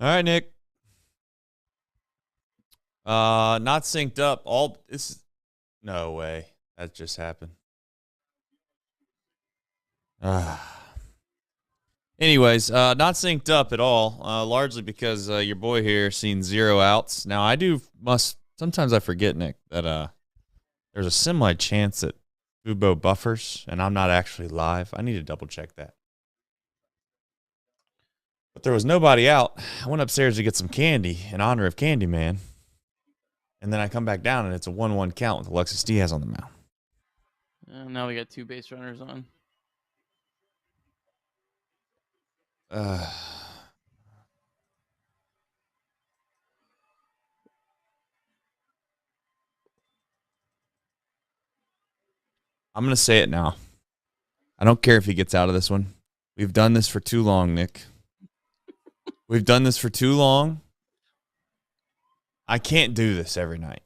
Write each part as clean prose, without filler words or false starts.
All right, Nick. Not synced up. No way. That just happened. Anyways, not synced up at all. Largely because your boy here seen 0 outs. Now sometimes I forget, Nick, that there's a semi chance that Fubo buffers, and I'm not actually live. I need to double check that. But there was nobody out. I went upstairs to get some candy in honor of Candyman. And then I come back down, and it's a 1-1 count with Alexis Diaz on the mound. Now we got 2 base runners on. I'm going to say it now. I don't care if he gets out of this one. We've done this for too long, Nick. We've done this for too long. I can't do this every night.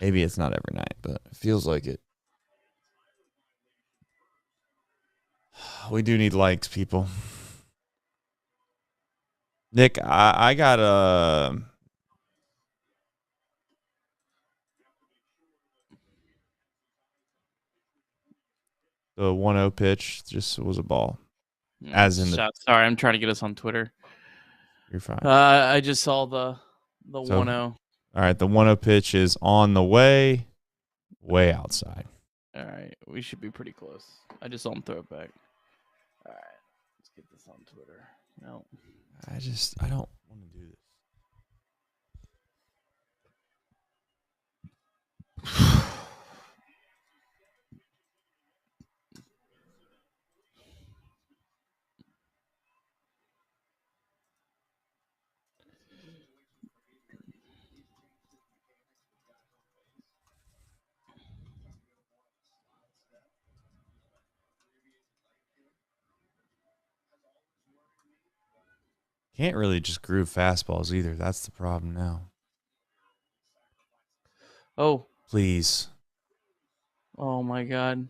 Maybe it's not every night, but it feels like it. We do need likes, people. Nick, I got the 1-0 pitch just was a ball. As in Sorry, I'm trying to get us on Twitter. You're fine. I just saw the 1-0. All right, the 1-0 pitch is on the way outside. All right, we should be pretty close. I just saw him throw it back. All right, let's get this on Twitter. No, I don't want to do this. Can't really just groove fastballs either. That's the problem now. Oh. Please. Oh, my God.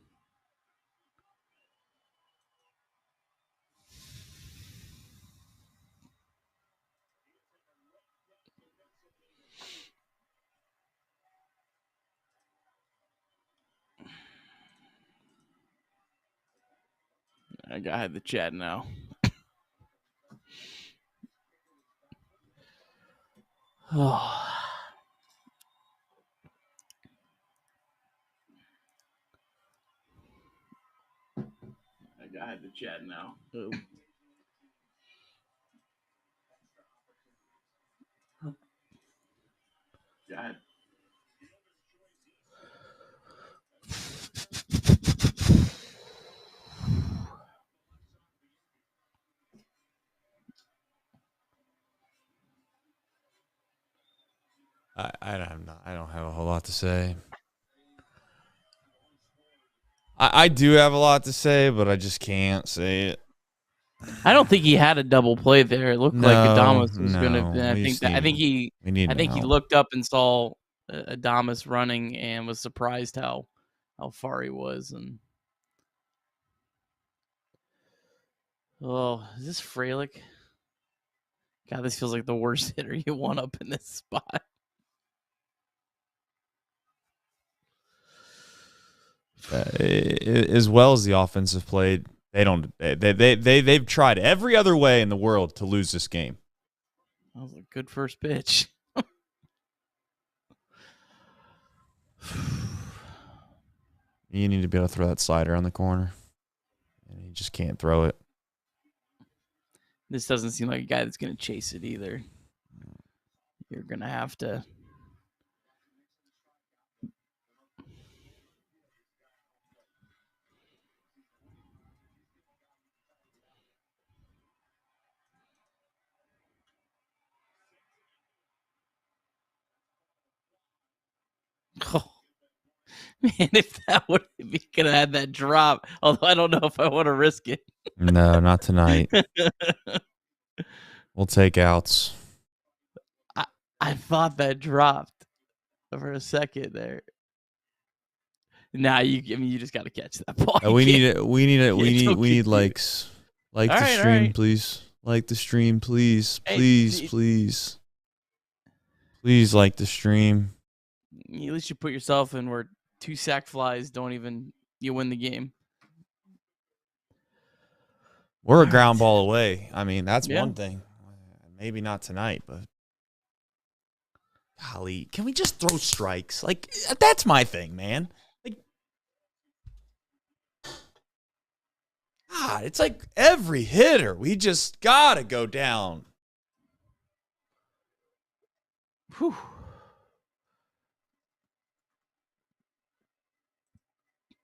I got the chat now. Oh. I had the chat now. Oh. God. I don't have a whole lot to say. I do have a lot to say, but I just can't say it. I don't think he had a double play there. It looked like Adames was going to. I think he looked up and saw Adames running and was surprised how far he was. And is this Frelick? God, this feels like the worst hitter you want up in this spot. As well as the offense have played, they've tried every other way in the world to lose this game. That was a good first pitch. You need to be able to throw that slider on the corner, and you just can't throw it. This doesn't seem like a guy that's going to chase it either. You're going to have to. Oh, man, if that would be going to have that drop, although I don't know if I want to risk it. No, not tonight. We'll take outs. I thought that dropped for a second there. Now you just got to catch that ball. We need likes. Like the stream, please. Like the stream, please. Please like the stream. At least you put yourself in where 2 sack flies you win the game. We're a ground ball away. I mean, that's one thing. Maybe not tonight, but golly, can we just throw strikes? Like, that's my thing, man. Like, God, it's like every hitter, we just gotta go down. Whew.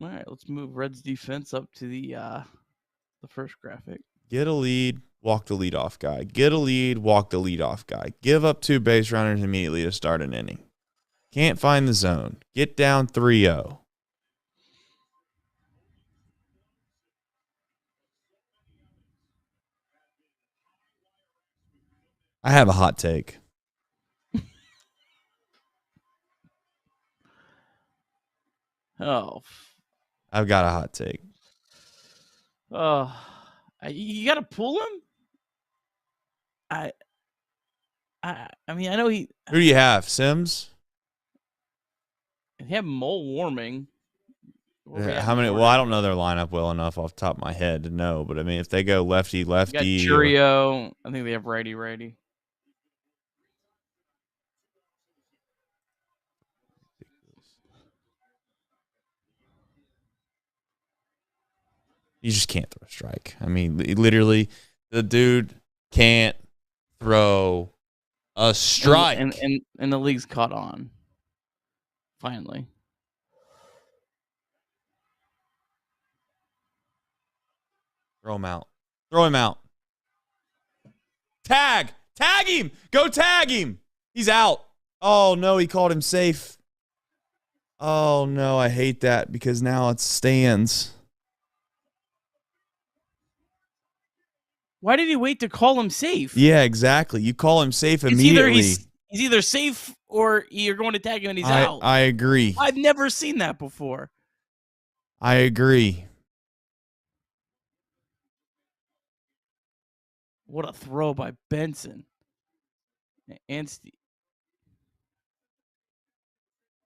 All right, let's move Reds defense up to the first graphic. Get a lead, walk the leadoff guy. Get a lead, walk the leadoff guy. Give up 2 base runners immediately to start an inning. Can't find the zone. Get down 3-0. I have a hot take. Oh. I've got a hot take. Oh. You got to pull him? I mean, I know he... Who do you have? Sims? He had Mole warming. How many? Well, I don't know their lineup well enough off the top of my head to know, but I mean, if they go lefty, lefty, you got Churio. I think they have righty. You just can't throw a strike. I mean, literally, the dude can't throw a strike. And the league's caught on. Finally. Throw him out. Throw him out. Tag. Tag him. Go tag him. He's out. Oh, no, he called him safe. Oh, no, I hate that because now it stands. Why did he wait to call him safe? Yeah, exactly. You call him safe immediately. He's either safe or you're going to tag him and he's out. I agree. I've never seen that before. I agree. What a throw by Benson. And Steve.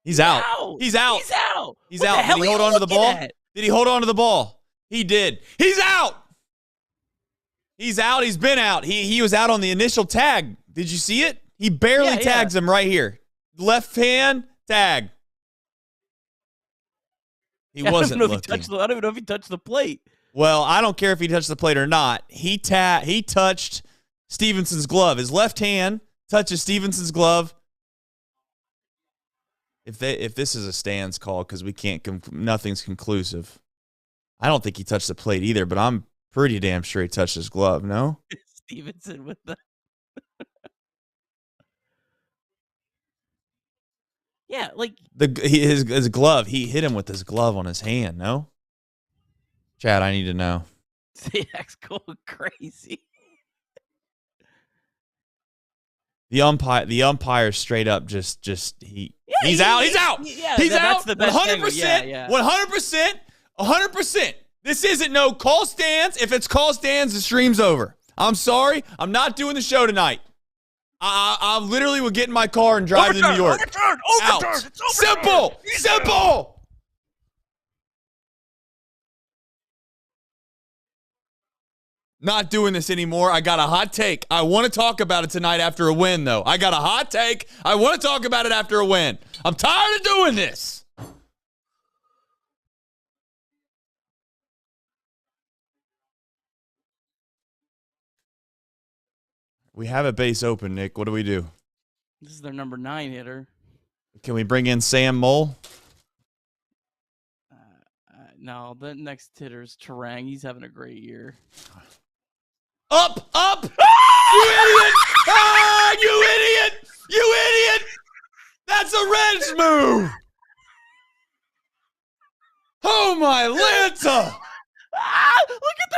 He's out. He's out. He's out. He's out. Did he hold on to the ball? Did he hold on to the ball? He did. He's out. He's out. He's been out. He was out on the initial tag. Did you see it? He barely tags him right here. Left hand tag. He wasn't looking. I don't even know if he touched the plate. Well, I don't care if he touched the plate or not. He touched Stevenson's glove. His left hand touches Stevenson's glove. If this is a stands call because we can't, nothing's conclusive. I don't think he touched the plate either, but I'm pretty damn sure he touched his glove. No, Stevenson with the like his glove. He hit him with his glove on his hand. No, Chad, I need to know. That's going crazy. The umpire straight up just he's out. He's out. Yeah, he's out. 100%. 100%. This isn't no call stands. If it's call stands, the stream's over. I'm sorry. I'm not doing the show tonight. I literally will get in my car and drive to New York. Overturn. It's overturned. Simple. Not doing this anymore. I got a hot take. I want to talk about it tonight after a win, though. I got a hot take. I want to talk about it after a win. I'm tired of doing this. We have a base open, Nick. What do we do? This is their number 9 hitter. Can we bring in Sam Mole? No, the next hitter is Terang. He's having a great year. Up! You idiot! Ah, you idiot! You idiot! That's a Reds move! Oh, my Lanta! Look at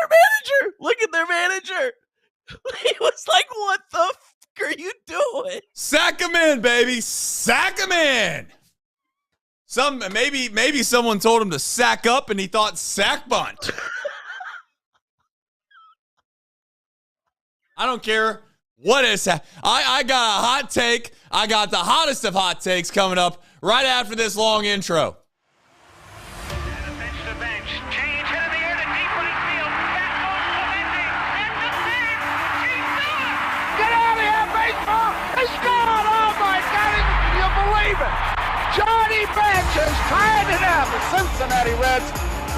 their manager! He was like, what the fuck are you doing? Sack him in, baby! Sack him in! Maybe someone told him to sack up and he thought sack bunt. I don't care what is happening. I got a hot take. I got the hottest of hot takes coming up right after this long intro. Johnny Bench has tied it up. The Cincinnati Reds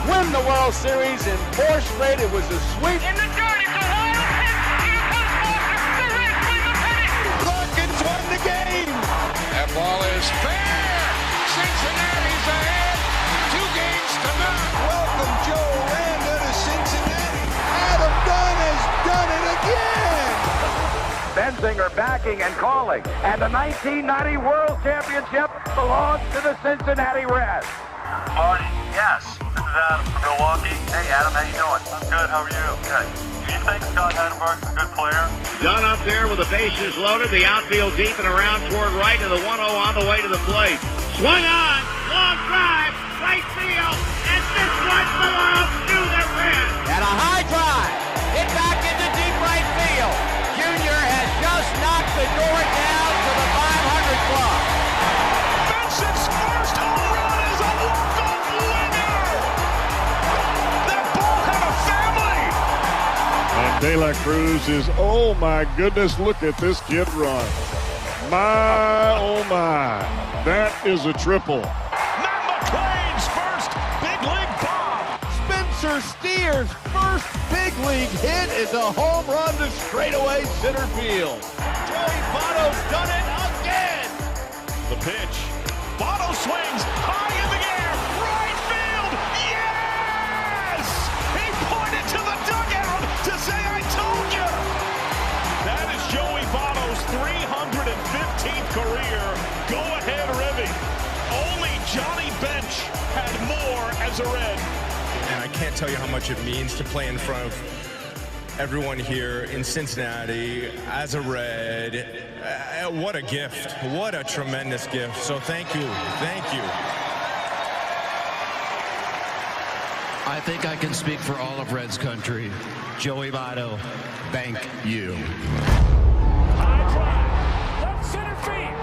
win the World Series in 4 straight. It was a sweep. In the dirt, it's a wild pitch. Here comes Foster. The Reds win the pennant. Larkins won the game. That ball is fair. Cincinnati's ahead. 2 games to none. Welcome Joe Randa to Cincinnati. Adam Dunn has done it again. Benzinger backing and calling. And the 1990 World Championship belongs to the Cincinnati Reds. Marty, yes. This is Adam from Milwaukee. Hey, Adam, how you doing? I'm good. How are you? Good. Do you think Scott Chatterbox is a good player? Dunn up there with the bases loaded, the outfield deep and around toward right, and the 1-0 on the way to the plate. Swung on, long drive, right field, and this one belongs to the Reds. And a high drive. Hit back into deep right field. Junior has just knocked the door down to the 500 club. Benson's first home run is a walk-off winner. That ball had a family. And De La Cruz is, oh my goodness, look at this kid run. My, oh my, that is a triple. Matt McClain's first big league bomb. Spencer Steer's first big league hit is a home run to straightaway center field. Joey Votto's done it again. The pitch. Votto swings high in the air. Right field. Yes! He pointed to the dugout to say, I told you. That is Joey Votto's 315th career go-ahead ribby. Only Johnny Bench had more as a Red. And I can't tell you how much it means to play in front of everyone here in Cincinnati as a Red. What a gift. What a tremendous gift. So thank you. Thank you. I think I can speak for all of Reds country. Joey Votto, thank you. High drive. Left center field.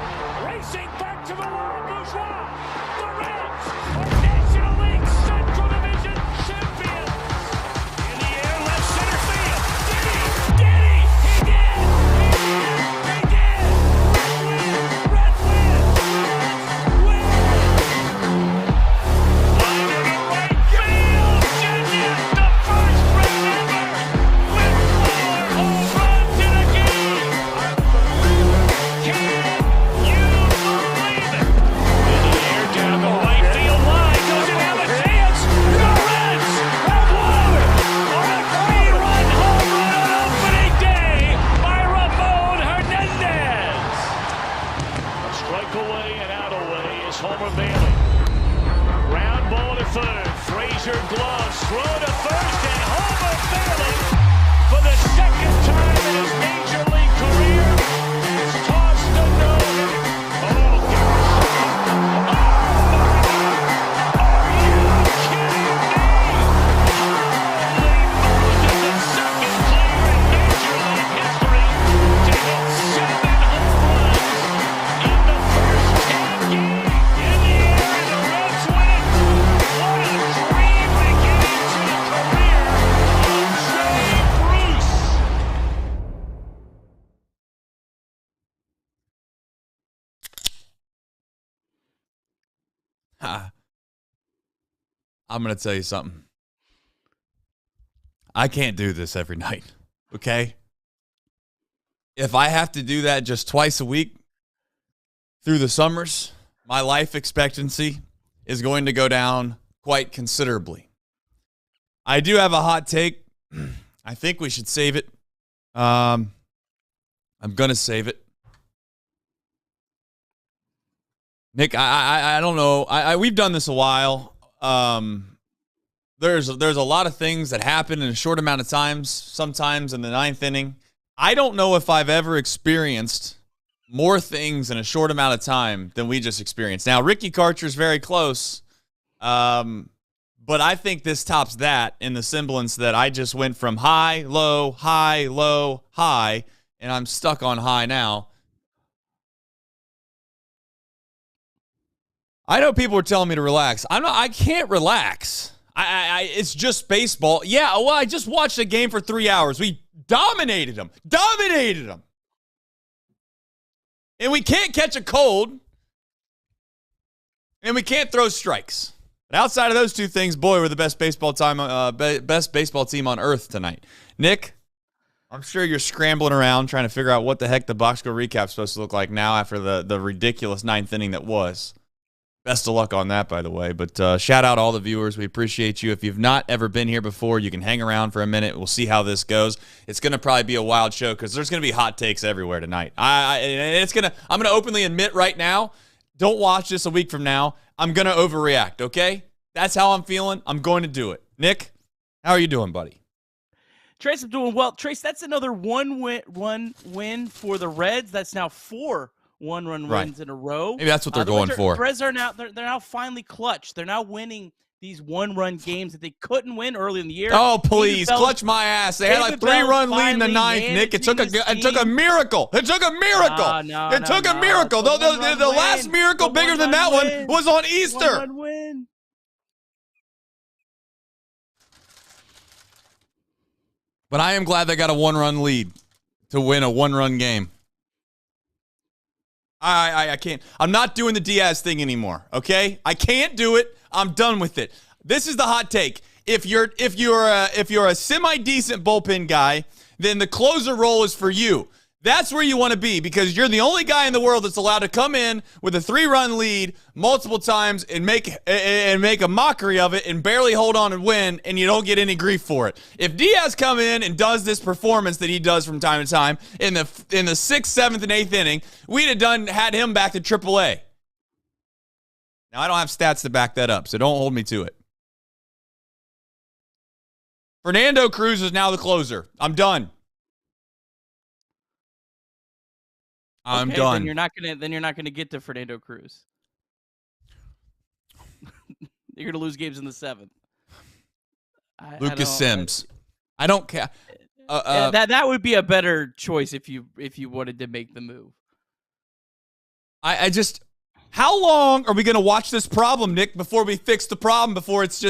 Racing back to the Laurent Bourgeois. The Reds are National League Central Division champions. In the air, left center field. Did he? Did he? He did. He did. Reds win. Reds win. Line to right field. Genius, the first Red ever with 4 home runs in a game. Can you believe it? In the air, down the right field line. Does it have a chance? The Reds have won on a 3-run home run on opening day by Ramon Hernandez. A strike away and out away is Homer Bailey. Ground ball to third. Frazier gloves. Throw to first, and Homer Bailey, for the second time in his major league career, has tossed a no-hitter. Oh, gosh. Oh, my God. Are you kidding me? Holy Moses, the second player in major league history to hit 7 home runs in the first 10 games. In the air, and the Reds win. What a dream beginning to the career of Jay Bruce. I'm going to tell you something. I can't do this every night, okay? If I have to do that just twice a week through the summers, my life expectancy is going to go down quite considerably. I do have a hot take. I think we should save it. I'm going to save it. Nick, I don't know. We've done this a while. There's a lot of things that happen in a short amount of time, sometimes in the 9th inning. I don't know if I've ever experienced more things in a short amount of time than we just experienced. Now, Ricky Karcher's very close, But I think this tops that in the semblance that I just went from high, low, high, low, high, and I'm stuck on high now. I know people are telling me to relax. I can't relax. It's just baseball. Yeah, well, I just watched a game for 3 hours. We dominated them. And we can't catch a cold. And we can't throw strikes. But outside of those two things, boy, we're the best baseball team on earth tonight. Nick, I'm sure you're scrambling around trying to figure out what the heck the box score recap's supposed to look like now after the ridiculous ninth inning that was. Best of luck on that, by the way. But shout out all the viewers. We appreciate you. If you've not ever been here before, you can hang around for a minute. We'll see how this goes. It's going to probably be a wild show because there's going to be hot takes everywhere tonight. I'm going to openly admit right now, don't watch this a week from now. I'm going to overreact, okay? That's how I'm feeling. I'm going to do it. Nick, how are you doing, buddy? Trace, I'm doing well. Trace, that's another one win for the Reds. That's now 4 one-run wins in a row. Maybe that's what they're going for. The Reds are now they're now finally clutch. They're now winning these one-run games that they couldn't win early in the year. Oh, please, clutch my ass. They had a 3-run lead in the ninth, Nick. It took a miracle. It took a miracle. It took a miracle. The last miracle bigger than that one was on Easter. One-run win. But I am glad they got a 1-run lead to win a 1-run game. I can't. I'm not doing the Diaz thing anymore, okay? I can't do it. I'm done with it. This is the hot take. If you're a semi-decent bullpen guy, then the closer role is for you. That's where you want to be because you're the only guy in the world that's allowed to come in with a 3-run lead multiple times and make a mockery of it and barely hold on and win, and you don't get any grief for it. If Diaz come in and does this performance that he does from time to time in the 6th, 7th, and 8th inning, we'd have had him back to AAA. Now, I don't have stats to back that up, so don't hold me to it. Fernando Cruz is now the closer. I'm done. I'm done. Then you're not gonna get to Fernando Cruz. You're gonna lose games in the 7th. Lucas Sims. I don't care. That would be a better choice if you wanted to make the move. I just. How long are we going to watch this problem, Nick, before we fix the problem? Before it's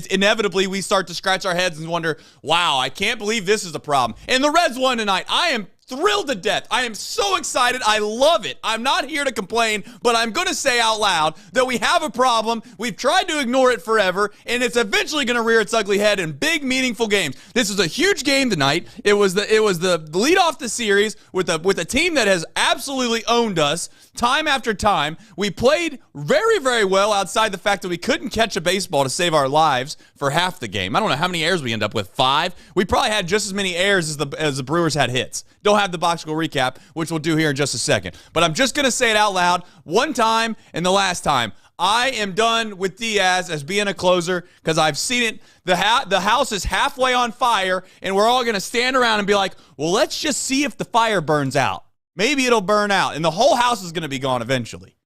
inevitably we start to scratch our heads and wonder, wow, I can't believe this is the problem. And the Reds won tonight. I am thrilled to death. I am so excited. I love it. I'm not here to complain, but I'm going to say out loud that we have a problem. We've tried to ignore it forever, and it's eventually going to rear its ugly head in big, meaningful games. This is a huge game tonight. It was the lead off the series with a team that has absolutely owned us time after time. We played very, very well outside the fact that we couldn't catch a baseball to save our lives for half the game. I don't know how many errors we end up with. 5. We probably had just as many errors as the Brewers had hits. Don't have the box score recap, which we'll do here in just a second. But I'm just going to say it out loud one time and the last time. I am done with Diaz as being a closer because I've seen it. The house is halfway on fire, and we're all going to stand around and be like, well, let's just see if the fire burns out. Maybe it'll burn out, and the whole house is going to be gone eventually.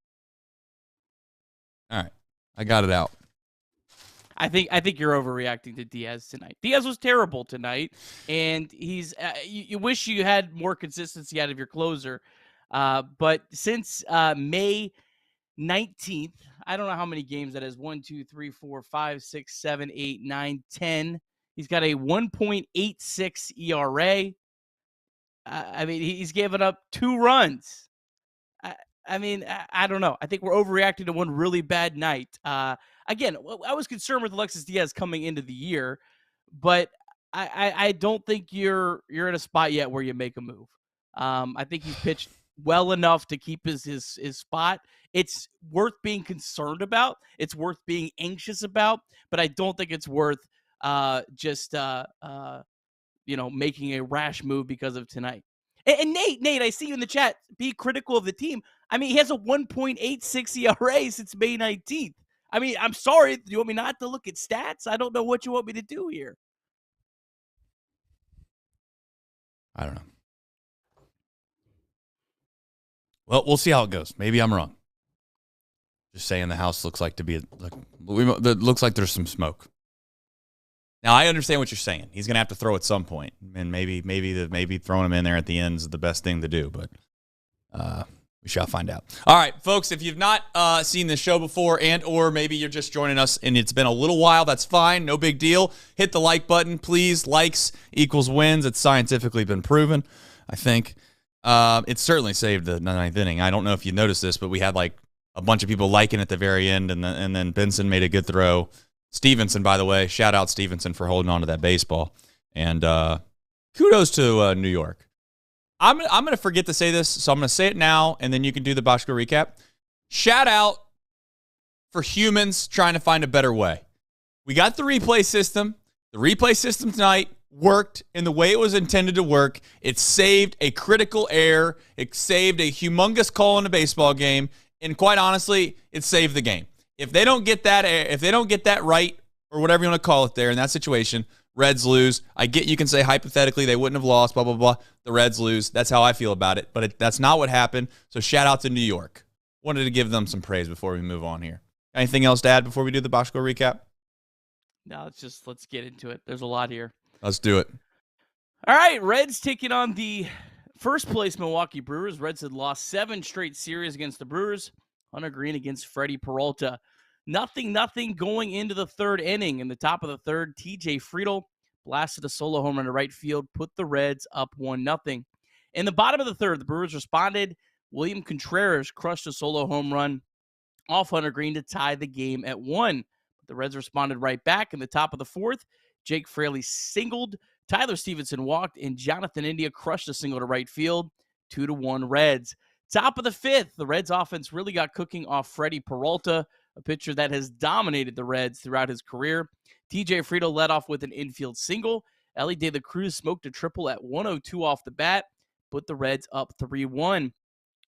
All right. I got it out. I think you're overreacting to Diaz tonight. Diaz was terrible tonight, and he's. You wish you had more consistency out of your closer, but since May 19th, I don't know how many games that is. 1, 2, 3, 4, 5, 6, 7, 8, 9, 10. He's got a 1.86 ERA. I mean, he's given up 2 runs. I mean, I don't know. I think we're overreacting to one really bad night. Again, I was concerned with Alexis Diaz coming into the year, but I don't think you're in a spot yet where you make a move. I think he's pitched well enough to keep his spot. It's worth being concerned about. It's worth being anxious about, but I don't think it's worth making a rash move because of tonight. And Nate, I see you in the chat. Be critical of the team. I mean, he has a 1.86 ERA since May 19th. I mean, I'm sorry. Do you want me not to look at stats? I don't know what you want me to do here. I don't know. Well, we'll see how it goes. Maybe I'm wrong. Just saying the house looks like there's some smoke. Now, I understand what you're saying. He's going to have to throw at some point, and maybe throwing him in there at the end is the best thing to do, but we shall find out. All right, folks, if you've not seen this show before and or maybe you're just joining us and it's been a little while, that's fine. No big deal. Hit the like button, please. Likes equals wins. It's scientifically been proven, I think. It certainly saved the ninth inning. I don't know if you noticed this, but we had like a bunch of people liking at the very end, and then Benson made a good throw. Stevenson, by the way, shout out Stevenson for holding on to that baseball. And kudos to New York. I'm going to forget to say this, so I'm going to say it now, and then you can do the box score recap. Shout out for humans trying to find a better way. We got the replay system. The replay system tonight worked in the way it was intended to work. It saved a critical error. It saved a humongous call in a baseball game, and quite honestly, it saved the game. If they don't get that right, or whatever you want to call it there in that situation, Reds lose. I get you can say hypothetically they wouldn't have lost, blah, blah, blah. The Reds lose. That's how I feel about it. But that's not what happened. So shout out to New York. Wanted to give them some praise before we move on here. Anything else to add before we do the box score recap? No, let's get into it. There's a lot here. Let's do it. All right, Reds taking on the first place Milwaukee Brewers. Reds had lost 7 straight series against the Brewers. Hunter Greene against Freddy Peralta. Nothing going into the third inning. In the top of the third, TJ Friedl blasted a solo home run to right field, put the Reds up 1-0. In the bottom of the third, the Brewers responded. William Contreras crushed a solo home run off Hunter Greene to tie the game at 1. But the Reds responded right back. In the top of the fourth, Jake Fraley singled, Tyler Stevenson walked, and Jonathan India crushed a single to right field. 2-1 Reds. Top of the fifth, the Reds offense really got cooking off Freddy Peralta, a pitcher that has dominated the Reds throughout his career. TJ Friedl led off with an infield single. Ellie De La Cruz smoked a triple at 102 off the bat, put the Reds up 3-1.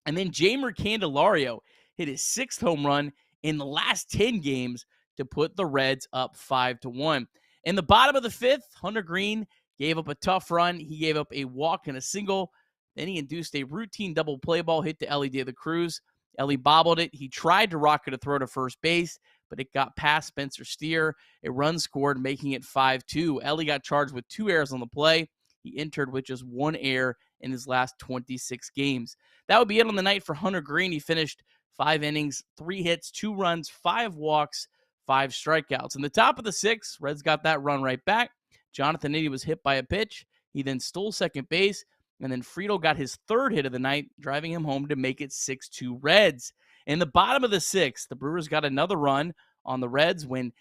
And then Jeimer Candelario hit his 6th home run in the last 10 games to put the Reds up 5-1. In the bottom of the fifth, Hunter Greene gave up a tough run. He gave up a walk and a single. Then he induced a routine double play ball hit to Ellie De La Cruz. Ellie bobbled it. He tried to rocket a throw to first base, but it got past Spencer Steer. A run scored, making it 5-2. Ellie got charged with 2 errors on the play. He entered with just 1 error in his last 26 games. That would be it on the night for Hunter Greene. He finished 5 innings, 3 hits, 2 runs, 5 walks, 5 strikeouts. In the top of the 6th, Reds got that run right back. Jonathan India was hit by a pitch. He then stole second base. And then Friedl got his 3rd hit of the night, driving him home to make it 6-2 Reds. In the bottom of the 6th, the Brewers got another run on the Reds with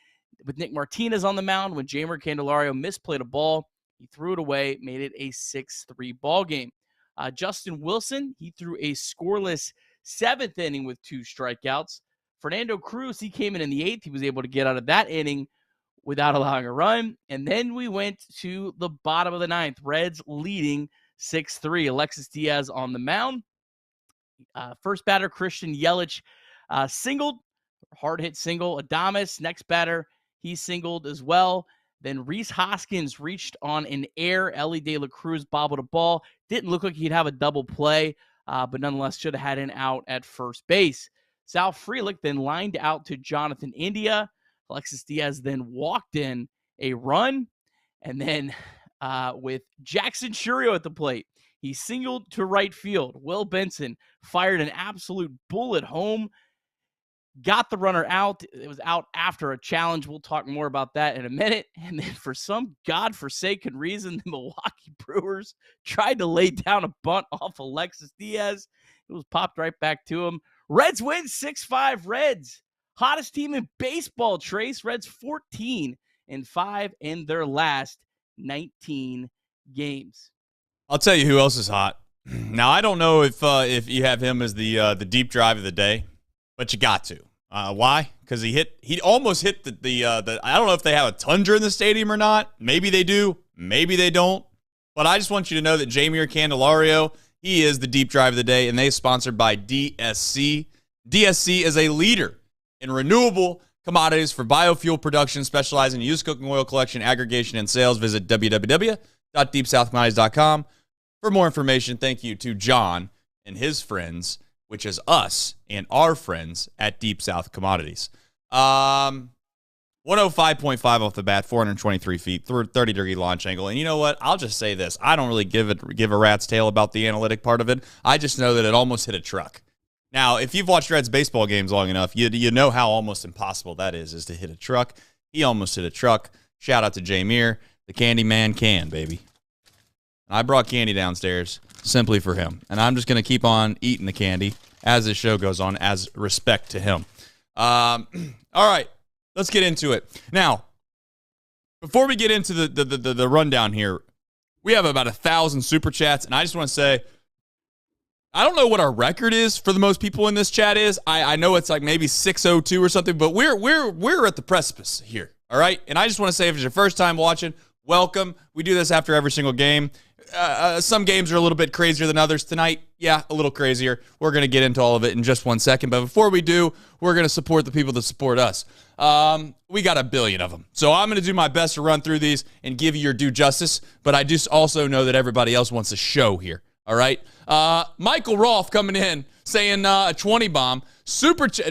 Nick Martinez on the mound. When Jeimer Candelario misplayed a ball, he threw it away, made it a 6-3 ball game. Justin Wilson, he threw a scoreless 7th inning with 2 strikeouts. Fernando Cruz, he came in the 8th. He was able to get out of that inning without allowing a run. And then we went to the bottom of the 9th, Reds leading 6-3. Alexis Diaz on the mound. First batter, Christian Yelich singled. Hard hit single. Adames, next batter, he singled as well. Then Rhys Hoskins reached on an air. Ellie De La Cruz bobbled a ball. Didn't look like he'd have a double play, but nonetheless should have had an out at first base. Sal Frelick then lined out to Jonathan India. Alexis Diaz then walked in a run. And then with Jackson Churio at the plate, he singled to right field. Will Benson fired an absolute bullet home, got the runner out. It was out after a challenge. We'll talk more about that in a minute. And then for some godforsaken reason, the Milwaukee Brewers tried to lay down a bunt off Alexis Diaz. It was popped right back to him. Reds win 6-5. Reds, hottest team in baseball, Trace. Reds 14-5 in their last 19 games. I'll tell you who else is hot. Now, I don't know if you have him as the deep drive of the day, but you got to. Why? Because he almost hit the I don't know if they have a Tundra in the stadium or not. Maybe they do. Maybe they don't. But I just want you to know that Jeimer Candelario, he is the deep drive of the day, and they are sponsored by DSC. DSC is a leader in renewable commodities for biofuel production, specializing in used cooking oil collection, aggregation, and sales. Visit www.deepsouthcommodities.com for more information. Thank you to John and his friends, which is us and our friends at Deep South Commodities. 105.5 off the bat, 423 feet, 30-degree launch angle. And you know what? I'll just say this. I don't really give a rat's tail about the analytic part of it. I just know that it almost hit a truck. Now, if you've watched Reds baseball games long enough, you know how almost impossible that is to hit a truck. He almost hit a truck. Shout out to Jameer. The candy man can, baby. And I brought candy downstairs simply for him. And I'm just going to keep on eating the candy as this show goes on, as respect to him. All right. Let's get into it. Now, before we get into the rundown here, we have about 1,000 super chats, and I just want to say, I don't know what our record is for the most people in this chat is. I know it's like maybe 602 or something, but we're at the precipice here, all right? And I just want to say, if it's your first time watching, welcome. We do this after every single game. Some games are a little bit crazier than others. Tonight, yeah, a little crazier. We're going to get into all of it in just 1 second. But before we do, we're going to support the people that support us. We got 1 billion of them. So I'm going to do my best to run through these and give you your due justice. But I just also know that everybody else wants a show here. All right? Michael Rolfe coming in saying a 20 bomb.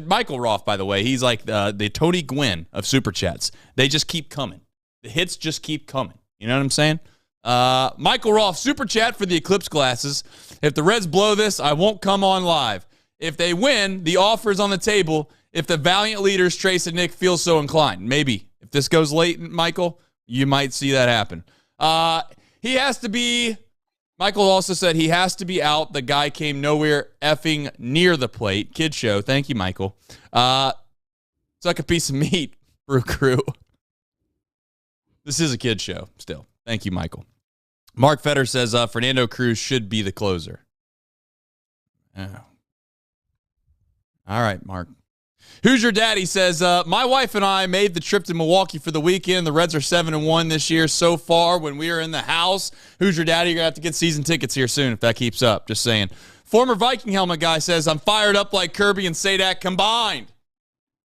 Michael Rolfe, by the way, he's like the Tony Gwynn of Super Chats. They just keep coming. The hits just keep coming. You know what I'm saying? Michael Rolfe, super chat for the Eclipse glasses. If the Reds blow this, I won't come on live. If they win, the offer's on the table. If the valiant leaders, Trace and Nick, feel so inclined. Maybe. If this goes late, Michael, you might see that happen. He has to be, Michael also said he has to be out. The guy came nowhere effing near the plate. Kid show. Thank you, Michael. Suck a piece of meat, Brew Crew. This is a kid show still. Thank you, Michael. Mark Fetter says Fernando Cruz should be the closer. Oh. All right, Mark. Who's Your Daddy says, my wife and I made the trip to Milwaukee for the weekend. The Reds are 7-1 this year so far when we are in the house. Who's Your Daddy? You're going to have to get season tickets here soon if that keeps up. Just saying. Former Viking helmet guy says, I'm fired up like Kirby and Sadak combined.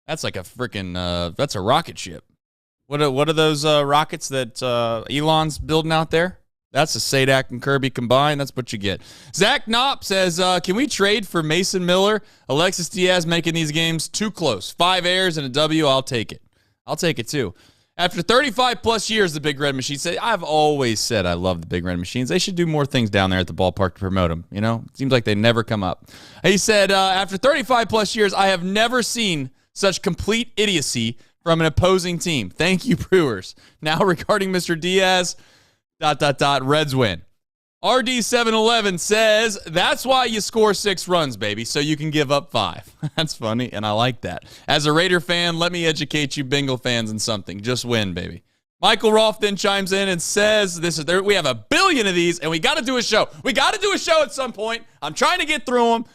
That's like a freaking, that's a rocket ship. What are those rockets that Elon's building out there? That's a Sadak and Kirby combined. That's what you get. Zach Knopp says, can we trade for Mason Miller? Alexis Diaz making these games too close. 5 errors and a W. I'll take it. I'll take it, too. After 35-plus years, the Big Red Machine said, I've always said I love the Big Red Machines. They should do more things down there at the ballpark to promote them. You know, it seems like they never come up. He said, after 35-plus years, I have never seen such complete idiocy from an opposing team. Thank you, Brewers. Now regarding Mr. Diaz, ... Reds win. RD711 says, that's why you score 6 runs, baby, so you can give up 5. That's funny, and I like that. As a Raider fan, let me educate you Bengal fans in something. Just win, baby. Michael Rolfe then chimes in and says, we have 1 billion of these, and we got to do a show. We got to do a show at some point. I'm trying to get through them.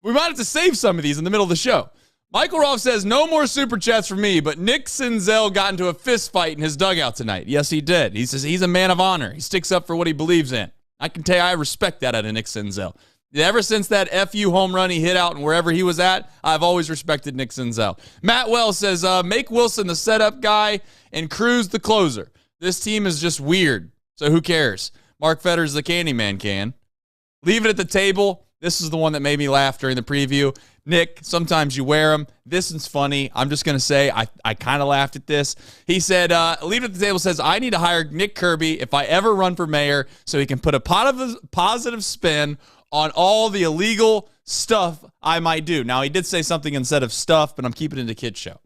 We might have to save some of these in the middle of the show. Michael Rolfe says, no more super chats for me, but Nick Senzel got into a fist fight in his dugout tonight. Yes, he did. He says he's a man of honor. He sticks up for what he believes in. I can tell you I respect that out of Nick Senzel. Ever since that FU home run he hit out and wherever he was at, I've always respected Nick Senzel. Matt Wells says, make Wilson the setup guy and Cruz the closer. This team is just weird, so who cares? Mark Fetter's the Candyman can. Leave it at the table. This is the one that made me laugh during the preview. Nick, sometimes you wear them. This is funny. I'm just going to say I kind of laughed at this. He said, leave it at the table, says, I need to hire Nick Kirby if I ever run for mayor so he can put a positive spin on all the illegal stuff I might do. Now, he did say something instead of stuff, but I'm keeping it in the kid show.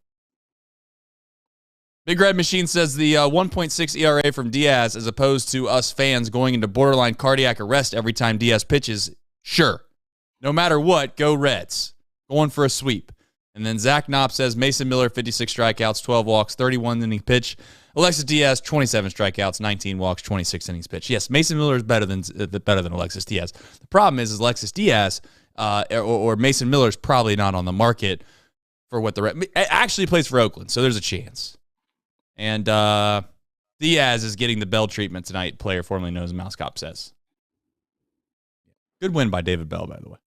Big Red Machine says the 1.6 ERA from Diaz as opposed to us fans going into borderline cardiac arrest every time Diaz pitches. Sure. No matter what, go Reds. Going for a sweep. And then Zach Knopp says Mason Miller, 56 strikeouts, 12 walks, 31 inning pitch. Alexis Diaz, 27 strikeouts, 19 walks, 26 innings pitch. Yes, Mason Miller is better than Alexis Diaz. The problem is Alexis Diaz or Mason Miller is probably not on the market for what the Reds. Actually plays for Oakland, so there's a chance. And Diaz is getting the Bell treatment tonight, player formerly known as Mouse Cop says. Good win by David Bell, by the way.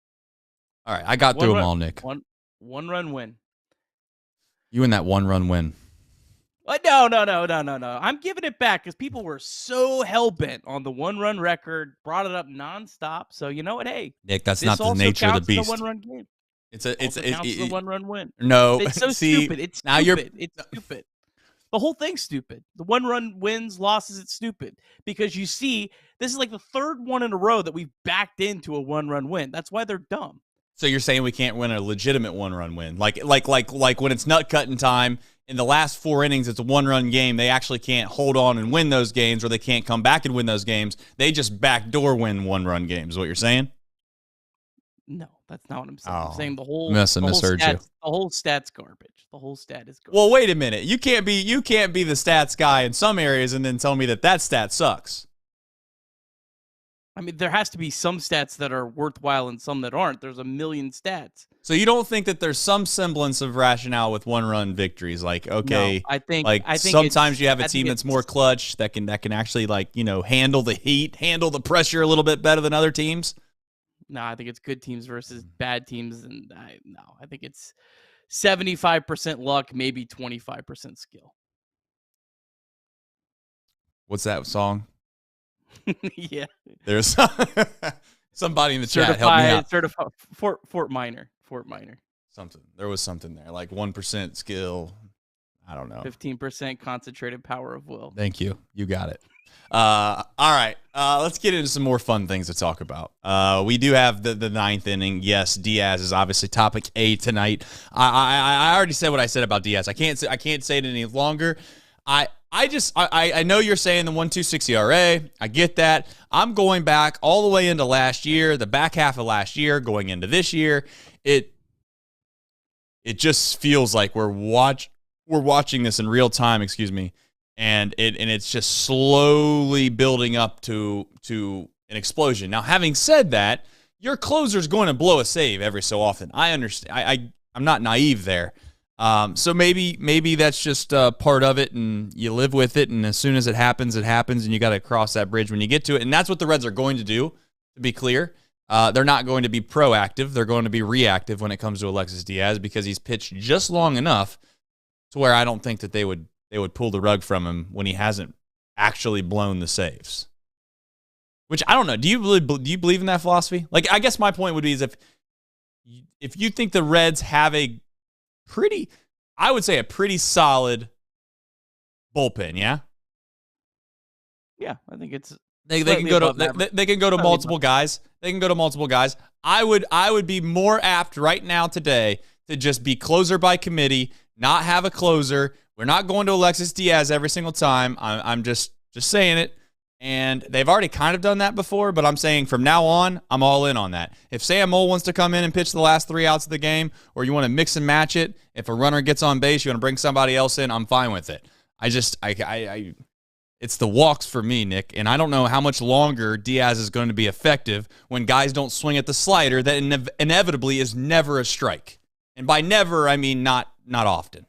All right, I got through them all, Nick. One run win. You in that 1-run win. What? No. I'm giving it back because people were so hell-bent on the 1-run record, brought it up nonstop. So you know what? Hey, Nick, that's not the nature of the beast. One-run game. It's a one-run win. No, it's so stupid. It's stupid. It's stupid. The whole thing's stupid. The one-run wins, losses, it's stupid. Because you see, this is like the third one in a row that we've backed into a one-run win. That's why they're dumb. So you're saying we can't win a legitimate one-run win? Like when it's nut-cutting time, in the last 4 innings, it's a one-run game. They actually can't hold on and win those games, or they can't come back and win those games. They just backdoor win one-run games, is what you're saying? No, that's not what I'm saying. I'm saying the whole stat's garbage. The whole stat is garbage. Well, wait a minute. You can't be the stats guy in some areas and then tell me that stat sucks. I mean, there has to be some stats that are worthwhile and some that aren't. There's a million stats. So you don't think that there's some semblance of rationale with one-run victories? Like, okay, no, I think sometimes you have a team that's more clutch that can actually handle the heat, handle the pressure a little bit better than other teams. No, I think it's good teams versus bad teams, and I think it's 75% luck, maybe 25% skill. What's that song? Yeah. There's somebody in the chat help me out. Certified Fort Minor. Something. There was something there, like 1% skill. I don't know. 15% concentrated power of will. Thank you. You got it. All right. Let's get into some more fun things to talk about. We do have the ninth inning. Yes, Diaz is obviously topic A tonight. I already said what I said about Diaz. I can't say it any longer. I know you're saying the 1.26 ERA. I get that. I'm going back all the way into last year, the back half of last year, going into this year. It just feels like we're watching this in real time, and it's just slowly building up to an explosion. Now, having said that, your closer's going to blow a save every so often. I understand. I'm not naive there. So maybe that's just part of it, and you live with it, and as soon as it happens, and you got to cross that bridge when you get to it, and that's what the Reds are going to do, to be clear. They're not going to be proactive. They're going to be reactive when it comes to Alexis Diaz, because he's pitched just long enough to where I don't think that they would pull the rug from him when he hasn't actually blown the saves. Which, I don't know. Do you believe in that philosophy? Like, I guess my point would be is if you think the Reds have a pretty solid bullpen, yeah? Yeah, I think it's they can go to multiple guys. They can go to multiple guys. I would be more apt right now today to just be closer by committee, not have a closer. We're not going to Alexis Diaz every single time. I'm just saying it. And they've already kind of done that before, but I'm saying from now on, I'm all in on that. If Sam Moll wants to come in and pitch the last 3 outs of the game, or you want to mix and match it, if a runner gets on base, you want to bring somebody else in, I'm fine with it. It's the walks for me, Nick, and I don't know how much longer Diaz is going to be effective when guys don't swing at the slider that inevitably is never a strike. And by never, I mean not often.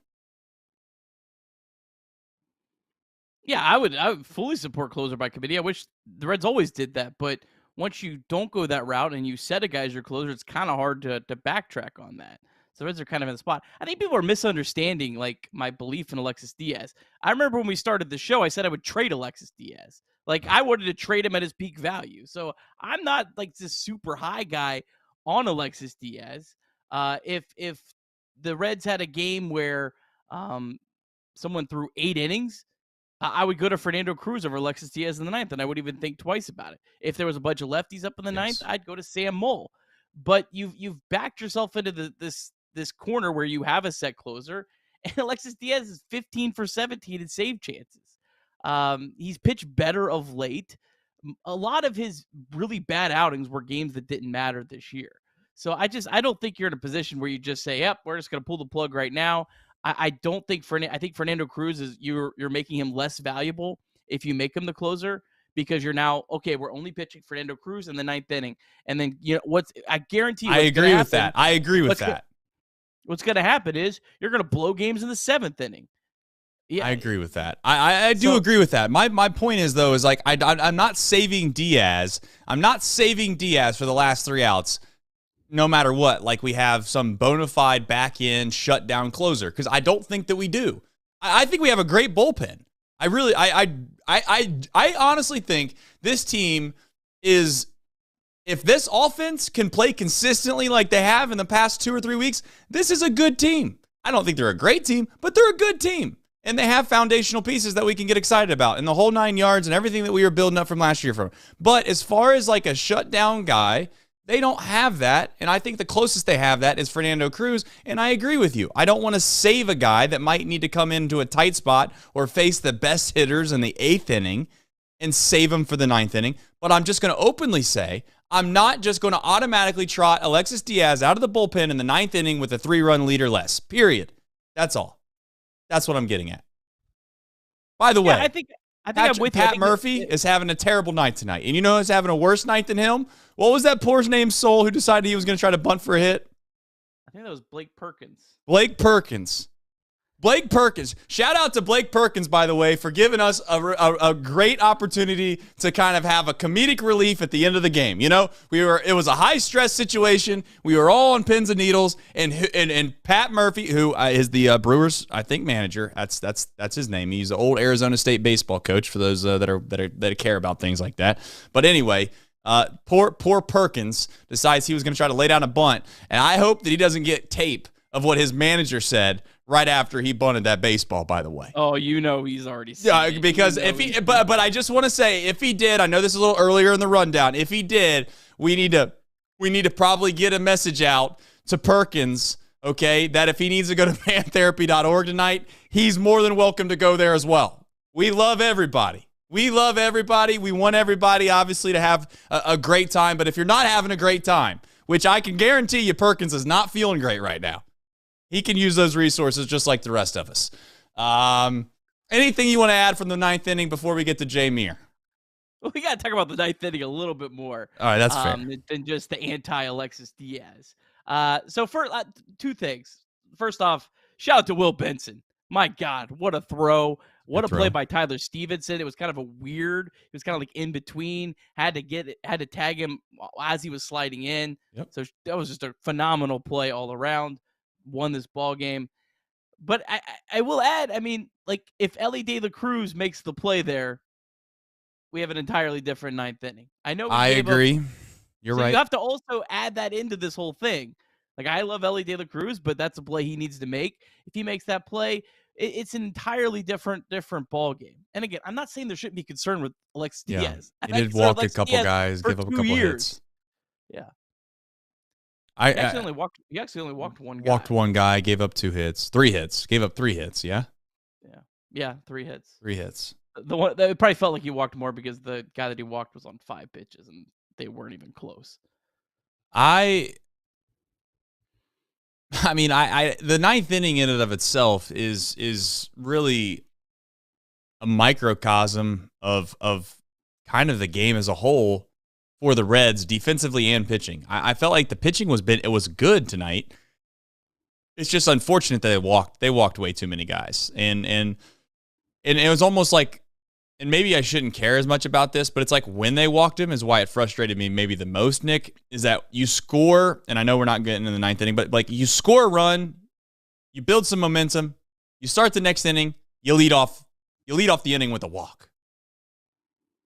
Yeah, I would fully support closer by committee. I wish the Reds always did that, but once you don't go that route and you set a guy as your closer, it's kind of hard to backtrack on that. So the Reds are kind of in the spot. I think people are misunderstanding like my belief in Alexis Diaz. I remember when we started the show, I said I would trade Alexis Diaz. Like, I wanted to trade him at his peak value. So I'm not like this super high guy on Alexis Diaz. If the Reds had a game where someone threw 8 innings, I would go to Fernando Cruz over Alexis Diaz in the 9th, and I wouldn't even think twice about it. If there was a bunch of lefties up in the 9th, I'd go to Sam Moll. But you've backed yourself into this corner where you have a set closer, and Alexis Diaz is 15 for 17 in save chances. He's pitched better of late. A lot of his really bad outings were games that didn't matter this year. So I don't think you're in a position where you just say, yep, we're just going to pull the plug right now. I don't think I think Fernando Cruz is you're making him less valuable if you make him the closer, because you're now, okay, we're only pitching Fernando Cruz in the 9th inning. And then, I guarantee you. I agree with that. What's going to happen is you're going to blow games in the 7th inning. Yeah. I agree with that. I do agree with that. My point is, though, is like I'm not saving Diaz. I'm not saving Diaz for the last 3 outs, no matter what. Like, we have some bona fide back end shutdown closer, because I don't think that we do. I think we have a great bullpen. I honestly think this team is If this offense can play consistently like they have in the past 2 or 3 weeks, this is a good team. I don't think they're a great team, but they're a good team. And they have foundational pieces that we can get excited about and the whole 9 yards and everything that we were building up from last year from. But as far as like a shutdown guy, they don't have that. And I think the closest they have that is Fernando Cruz. And I agree with you. I don't want to save a guy that might need to come into a tight spot or face the best hitters in the 8th inning and save him for the 9th inning. But I'm just going to openly say, I'm not just going to automatically trot Alexis Diaz out of the bullpen in the 9th inning with a 3-run lead or less. Period. That's all. That's what I'm getting at. By the way, I think I'm with you. Pat Murphy is having a terrible night tonight. And you know who's having a worse night than him? What was that poor named soul who decided he was going to try to bunt for a hit? I think that was Blake Perkins. Blake Perkins. Shout out to Blake Perkins, by the way, for giving us a great opportunity to kind of have a comedic relief at the end of the game. You know, it was a high stress situation. We were all on pins and needles, and Pat Murphy, who is the Brewers, I think, manager. That's his name. He's the old Arizona State baseball coach for those that care about things like that. But anyway. Poor Perkins decides he was going to try to lay down a bunt, and I hope that he doesn't get tape of what his manager said right after he bunted that baseball, by the way. Oh, he's already seen it. Because but I just want to say, if he did, I know this is a little earlier in the rundown. If he did, we need to probably get a message out to Perkins, okay, that if he needs to go to mantherapy.org tonight, he's more than welcome to go there as well. We love everybody. We want everybody, obviously, to have a great time. But if you're not having a great time, which I can guarantee you Perkins is not feeling great right now, he can use those resources just like the rest of us. Anything you want to add from the 9th inning before we get to Jay Meir? Well, we got to talk about the 9th inning a little bit more. All right, that's fair. Than just the anti-Alexis Diaz. So for 2 things. First off, shout out to Will Benson. My God, what a throw. What a play by Tyler Stevenson. It was kind of it was kind of like in between. Had to tag him as he was sliding in. Yep. So that was just a phenomenal play all around. Won this ball game. But I will add, I mean, like if Ellie De La Cruz makes the play there, we have an entirely different 9th inning. I know. I agree. You're right. You have to also add that into this whole thing. Like, I love Ellie De La Cruz, but that's a play he needs to make. If he makes that play, it's an entirely different ball game. And again, I'm not saying there shouldn't be concern with Alexis Diaz. He did walk a couple guys, give up a couple hits. Yeah. He actually only walked one guy. Walked one guy, gave up 2 hits. 3 hits. Gave up 3 hits, yeah? Yeah, 3 hits. 3 hits. The one it probably felt like he walked more because the guy that he walked was on 5 pitches and they weren't even close. I mean, the 9th inning in and of itself is really a microcosm of kind of the game as a whole for the Reds, defensively and pitching. I felt like the pitching was good tonight. It's just unfortunate that they walked way too many guys, and it was almost like, and maybe I shouldn't care as much about this, but it's like when they walked him is why it frustrated me maybe the most, Nick, is that you score, and I know we're not getting in the 9th inning, but like you score a run, you build some momentum, you start the next inning, you lead off the inning with a walk.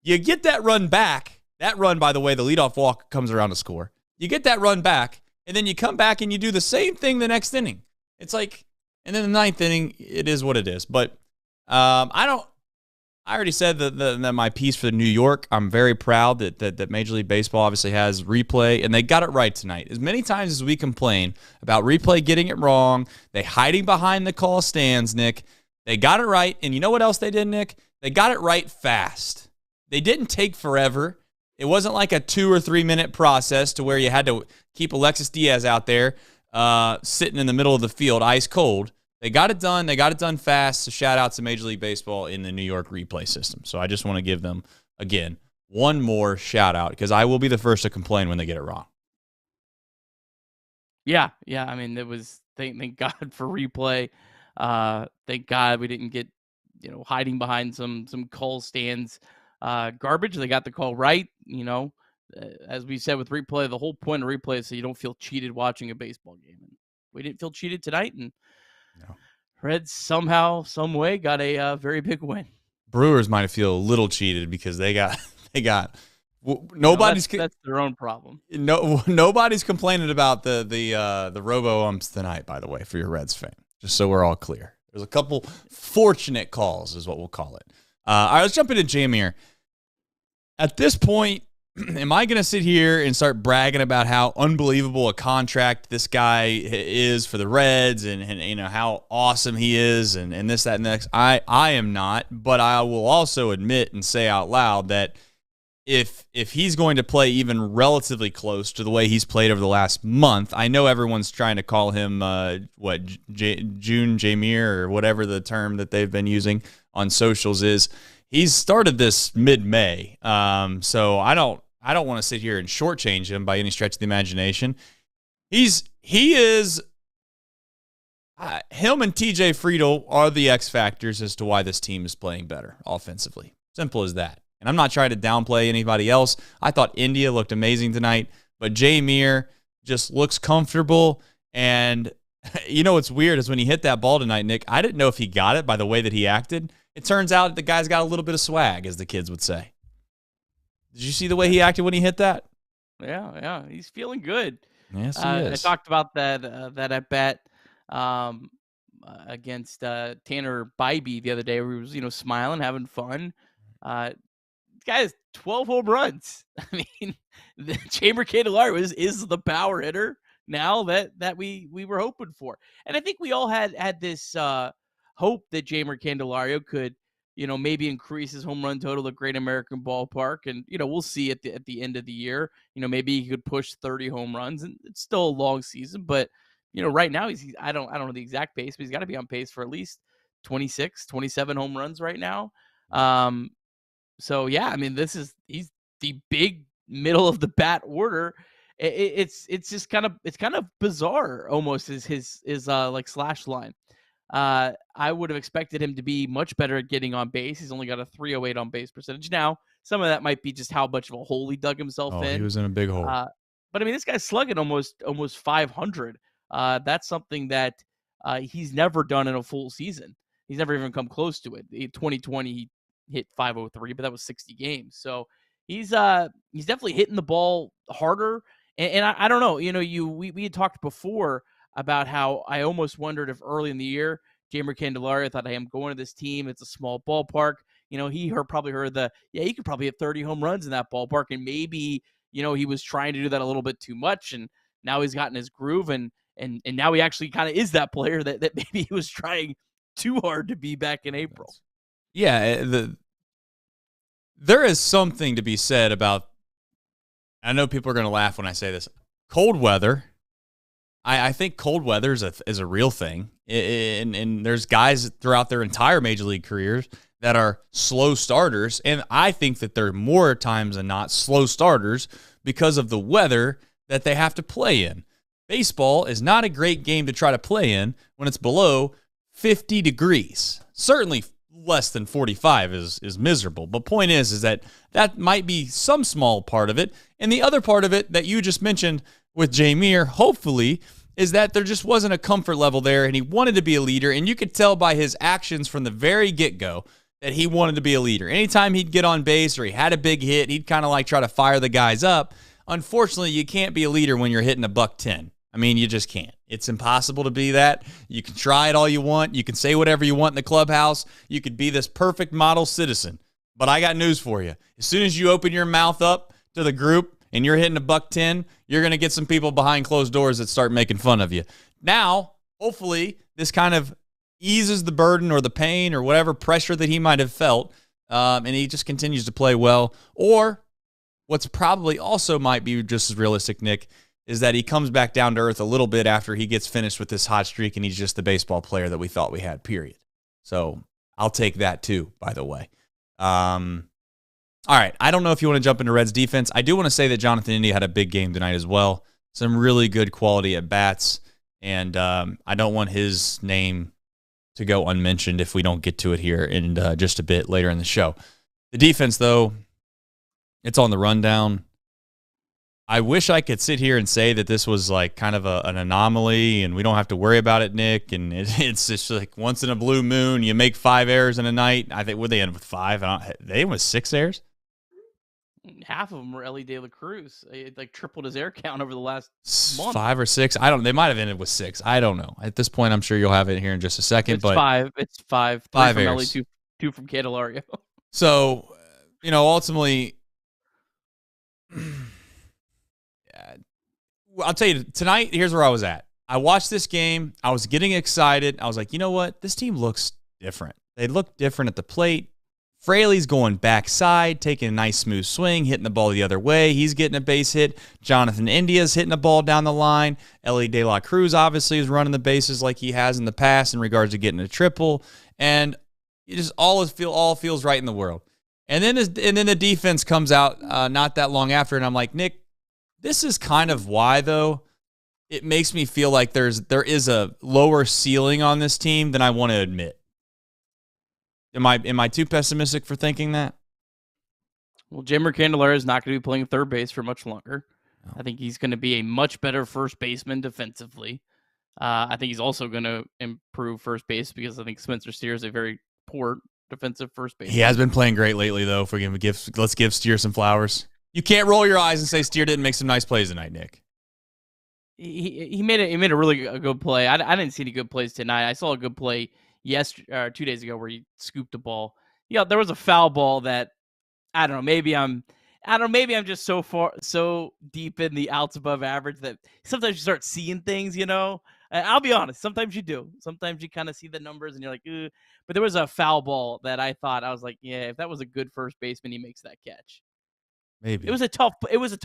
You get that run back. That run, by the way, the leadoff walk comes around to score. You get that run back, and then you come back and you do the same thing the next inning. It's like, and then the 9th inning, it is what it is. But I already said that my piece for New York, I'm very proud that Major League Baseball obviously has replay, and they got it right tonight. As many times as we complain about replay getting it wrong, they hiding behind the call stands, Nick, they got it right. And you know what else they did, Nick? They got it right fast. They didn't take forever. It wasn't like a 2 or 3 minute process to where you had to keep Alexis Diaz out there sitting in the middle of the field, ice cold. They got it done. They got it done fast. So shout out to Major League Baseball in the New York replay system. So I just want to give them, again, one more shout out because I will be the first to complain when they get it wrong. Yeah. I mean, it was thank God for replay. Thank God we didn't get hiding behind some call stands garbage. They got the call right. As we said with replay, the whole point of replay is so you don't feel cheated watching a baseball game. And we didn't feel cheated tonight, and no. Reds somehow, some way got a very big win. Brewers might feel a little cheated because they got Nobody's that's their own problem. Nobody's complaining about the robo umps tonight, by the way, for your Reds fan. Just so we're all clear. There's a couple fortunate calls is what we'll call it. All right, let's jump into Jamir. At this point, am I going to sit here and start bragging about how unbelievable a contract this guy is for the Reds and you know how awesome he is and this, that, and next? I am not, but I will also admit and say out loud that if he's going to play even relatively close to the way he's played over the last month, I know everyone's trying to call him June Jamir or whatever the term that they've been using on socials is. He's started this mid-May, so I don't want to sit here and shortchange him by any stretch of the imagination. He is him and TJ Friedl are the X factors as to why this team is playing better offensively. Simple as that. And I'm not trying to downplay anybody else. I thought India looked amazing tonight, but Jamir just looks comfortable. And you know what's weird is when he hit that ball tonight, Nick, I didn't know if he got it by the way that he acted. It turns out the guy's got a little bit of swag, as the kids would say. Did you see the way he acted when he hit that? Yeah, he's feeling good. Yes, he is. I talked about that at bat against Tanner Bybee the other day, where he was smiling, having fun. This guy has 12 home runs. I mean, the Jeimer Candelario is the power hitter now that we were hoping for, and I think we all had this hope that Jeimer Candelario could, maybe increase his home run total at Great American Ballpark. And, we'll see at the end of the year, maybe he could push 30 home runs, and it's still a long season, but, right now I don't know the exact pace, but he's got to be on pace for at least 26, 27 home runs right now. So yeah, I mean, he's the big middle of the bat order. It's just kind of bizarre almost his like slash line. I would have expected him to be much better at getting on base. He's only got a 308 on base percentage. Now, some of that might be just how much of a hole he dug himself in. He was in a big hole. But I mean, this guy's slugging almost 500. That's something that he's never done in a full season. He's never even come close to it. In 2020, he hit 503, but that was 60 games. So he's definitely hitting the ball harder. And I don't know, we had talked before about how I almost wondered if early in the year, Jeimer Candelario thought, hey, I'm going to this team. It's a small ballpark. He probably heard you could probably hit 30 home runs in that ballpark. And maybe, he was trying to do that a little bit too much. And now he's gotten his groove. And now he actually kind of is that player that maybe he was trying too hard to be back in April. Yeah. There is something to be said about, I know people are going to laugh when I say this, cold weather. I think cold weather is a real thing. And there's guys throughout their entire major league careers that are slow starters. And I think that they're more times than not slow starters because of the weather that they have to play in. Baseball is not a great game to try to play in when it's below 50 degrees. Certainly less than 45 is miserable. But point is that might be some small part of it. And the other part of it that you just mentioned with Jamir, hopefully, is that there just wasn't a comfort level there, and he wanted to be a leader, and you could tell by his actions from the very get-go that he wanted to be a leader. Anytime he'd get on base or he had a big hit, he'd kind of like try to fire the guys up. Unfortunately, you can't be a leader when you're hitting $110. I mean, you just can't. It's impossible to be that. You can try it all you want. You can say whatever you want in the clubhouse. You could be this perfect model citizen. But I got news for you. As soon as you open your mouth up to the group and you're hitting $110, you're going to get some people behind closed doors that start making fun of you. Now, hopefully, this kind of eases the burden or the pain or whatever pressure that he might have felt, and he just continues to play well. Or what's probably also might be just as realistic, Nick, is that he comes back down to earth a little bit after he gets finished with this hot streak and he's just the baseball player that we thought we had, period. So I'll take that too, by the way. All right, I don't know if you want to jump into Reds defense. I do want to say that Jonathan India had a big game tonight as well. Some really good quality at bats, and I don't want his name to go unmentioned if we don't get to it here in just a bit later in the show. The defense, though, it's on the rundown. I wish I could sit here and say that this was like kind of an anomaly and we don't have to worry about it, Nick. And it's just like once in a blue moon, you make 5 errors in a night. I think, would they end with 5? They end with 6 errors? Half of them were Elly De La Cruz. It like tripled his air count over the last month. 5 or 6. I don't. They might have ended with 6. I don't know. At this point, I'm sure you'll have it here in just a second. It's but 5. It's 5. 3 5 from airs. Elly, 2 from Candelario. So, ultimately, I'll tell you, tonight, here's where I was at. I watched this game. I was getting excited. I was like, you know what? This team looks different. They look different at the plate. Fraley's going backside, taking a nice smooth swing, hitting the ball the other way. He's getting a base hit. Jonathan India's hitting the ball down the line. Elly De La Cruz obviously is running the bases like he has in the past in regards to getting a triple. And it just all feels right in the world. And then the defense comes out not that long after, and I'm like, Nick, this is kind of why, though, it makes me feel like there is a lower ceiling on this team than I want to admit. Am I too pessimistic for thinking that? Well, Jeimer Candelario is not going to be playing third base for much longer. No. I think he's going to be a much better first baseman defensively. I think he's also going to improve first base because I think Spencer Steer is a very poor defensive first baseman. He has been playing great lately, though. Let's give Steer some flowers. You can't roll your eyes and say Steer didn't make some nice plays tonight, Nick. He made a really good play. I didn't see any good plays tonight. I saw a good play 2 days ago where he scooped the ball. Yeah, there was a foul ball that I don't know. Maybe I'm just so deep in the outs above average that sometimes you start seeing things. I'll be honest. Sometimes you do. Sometimes you kind of see the numbers and you're like, ugh. But there was a foul ball that I was like, yeah, if that was a good first baseman, he makes that catch. Maybe it was a tough play. It was a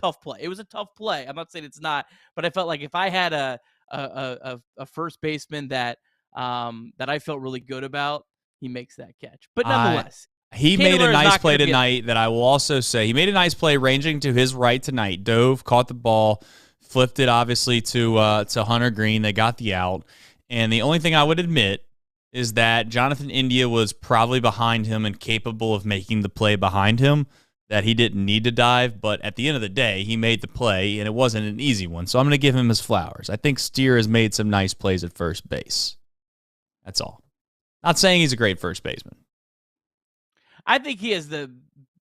tough play. I'm not saying it's not, but I felt like if I had a first baseman that I felt really good about, he makes that catch. But nonetheless, he made a nice play tonight that I will also say. He made a nice play ranging to his right tonight. Dove, caught the ball, flipped it obviously to Hunter Greene. They got the out. And the only thing I would admit is that Jonathan India was probably behind him and capable of making the play behind him, that he didn't need to dive. But at the end of the day, he made the play, and it wasn't an easy one. So I'm going to give him his flowers. I think Steer has made some nice plays at first base. That's all. Not saying he's a great first baseman. I think he has the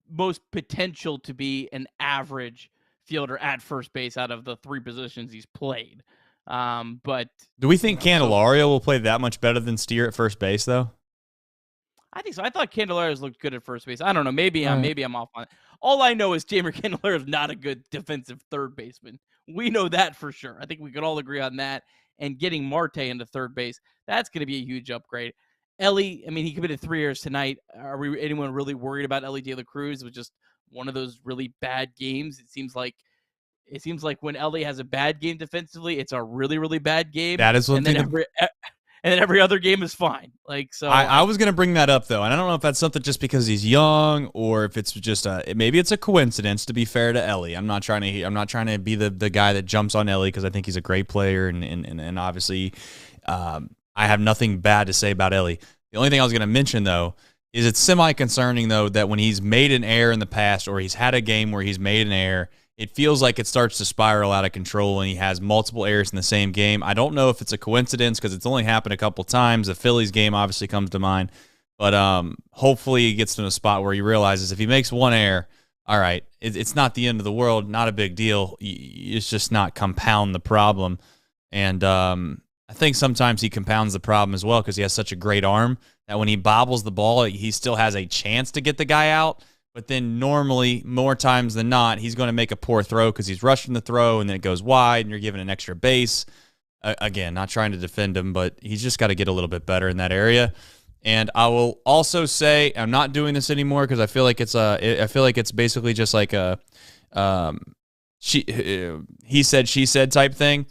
most potential to be an average fielder at first base out of the 3 positions he's played. But do we think Candelario will play that much better than Steer at first base, though? I think so. I thought Candelario's looked good at first base. I don't know. Maybe I'm off on it. All I know is Jeimer Candelario is not a good defensive third baseman. We know that for sure. I think we could all agree on that. And getting Marte into third base, that's going to be a huge upgrade. Elly, he committed 3 errors tonight. Are we anyone really worried about Elly De La Cruz? It was just one of those really bad games. It seems like when Elly has a bad game defensively, it's a really, really bad game. That is one thing. And then every other game is fine. I was going to bring that up, though, and I don't know if that's something just because he's young or if it's just maybe it's a coincidence. To be fair to Elly, I'm not trying to be the guy that jumps on Elly because I think he's a great player and obviously I have nothing bad to say about Elly. The only thing I was going to mention, though, is it's semi-concerning, though, that when he's made an error in the past or he's had a game where he's made an error, it feels like it starts to spiral out of control and he has multiple errors in the same game. I don't know if it's a coincidence because it's only happened a couple times. The Phillies game obviously comes to mind. But hopefully he gets to a spot where he realizes if he makes one error, all right, it's not the end of the world, not a big deal. It's just not compound the problem. And I think sometimes he compounds the problem as well because he has such a great arm that when he bobbles the ball, he still has a chance to get the guy out. But then normally, more times than not, he's going to make a poor throw because he's rushing the throw, and then it goes wide, and you're giving an extra base. Again, not trying to defend him, but he's just got to get a little bit better in that area. And I will also say I'm not doing this anymore because I feel like it's basically just like a he said, she said type thing.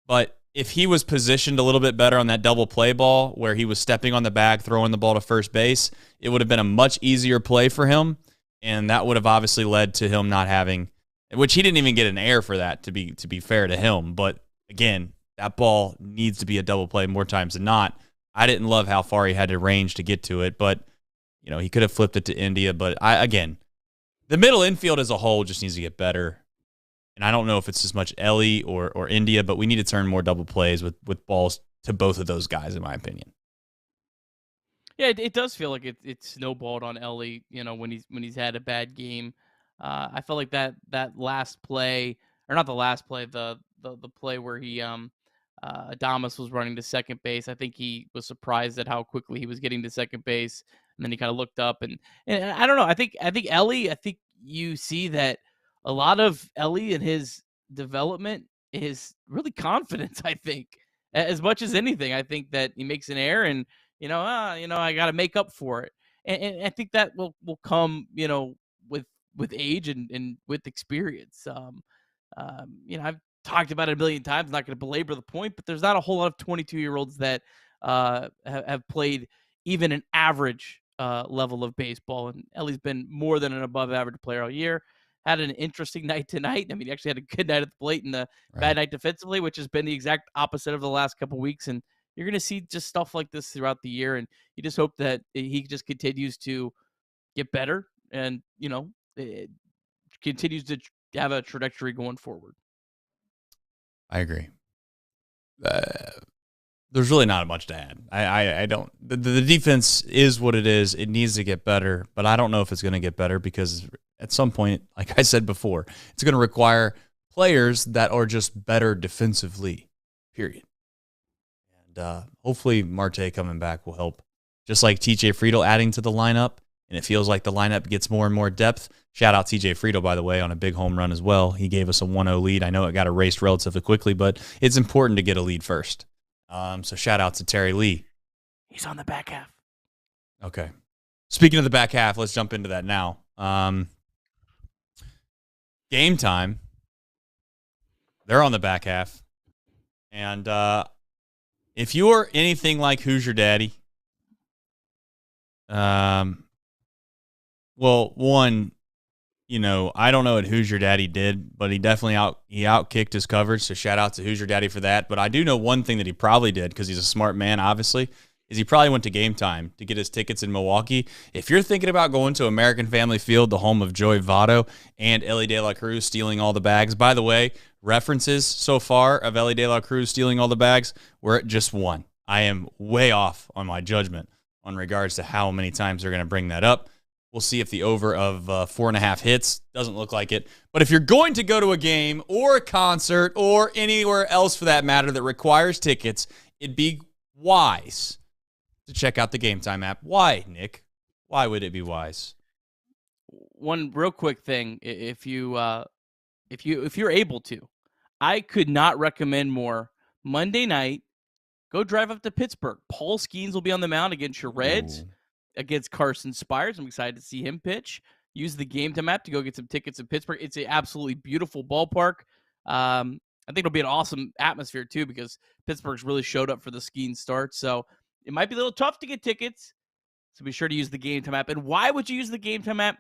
But if he was positioned a little bit better on that double play ball where he was stepping on the bag, throwing the ball to first base, it would have been a much easier play for him. And that would have obviously led to him not having, which he didn't even get an error for that, to be fair to him. But again, that ball needs to be a double play more times than not. I didn't love how far he had to range to get to it, but he could have flipped it to India. But again, the middle infield as a whole just needs to get better. And I don't know if it's as much Elly or India, but we need to turn more double plays with balls to both of those guys, in my opinion. Yeah, it does feel like it snowballed on Elly, when he's had a bad game. I felt like that last play, or not the last play, the play where he Adames was running to second base. I think he was surprised at how quickly he was getting to second base, and then he kind of looked up and I don't know. I think Ellie. I think you see that a lot of Ellie and his development is really confidence. I think as much as anything, I think that he makes an error and I got to make up for it, and I think that will come with age and with experience. I've talked about it a million times, not going to belabor the point, but there's not a whole lot of 22-year-olds that have played even an average level of baseball. And Ellie's been more than an above average player all year. Had an interesting night tonight. I mean, he actually had a good night at the plate and a bad night defensively, which has been the exact opposite of the last couple of weeks. And you're going to see just stuff like this throughout the year. And you just hope that he just continues to get better and, it continues to have a trajectory going forward. I agree. There's really not much to add. I don't. The defense is what it is. It needs to get better, but I don't know if it's going to get better because at some point, like I said before, it's going to require players that are just better defensively, period. And hopefully Marte coming back will help. Just like TJ Friedel adding to the lineup, and it feels like the lineup gets more and more depth. Shout out TJ Friedel, by the way, on a big home run as well. He gave us a 1-0 lead. I know it got erased relatively quickly, but it's important to get a lead first. So shout out to Terry Lee. He's on the back half. Okay. Speaking of the back half, let's jump into that now. Game time. They're on the back half. And if you're anything like Who's Your Daddy, well, one, I don't know what Who's Your Daddy did, but he definitely outkicked his coverage, so shout out to Who's Your Daddy for that. But I do know one thing that he probably did, because he's a smart man, obviously, is he probably went to Game Time to get his tickets in Milwaukee. If you're thinking about going to American Family Field, the home of Joey Votto and Elly De La Cruz stealing all the bags, by the way, references so far of Elly De La Cruz stealing all the bags, we're at just one. I am way off on my judgment on regards to how many times they're going to bring that up. We'll see if the over of 4.5 hits. Doesn't look like it. But if you're going to go to a game or a concert or anywhere else for that matter that requires tickets, it'd be wise to check out the Game Time app. Why, Nick? Why would it be wise? One real quick thing, if you're able to, I could not recommend more. Monday night, go drive up to Pittsburgh. Paul Skeens will be on the mound against your Reds. Ooh. Against Carson Spires. I'm excited to see him pitch. Use the Game Time app to go get some tickets in Pittsburgh. It's an absolutely beautiful ballpark. I think it'll be an awesome atmosphere, too, because Pittsburgh's really showed up for the skiing start. So it might be a little tough to get tickets. So be sure to use the Game Time app. And why would you use the Game Time app?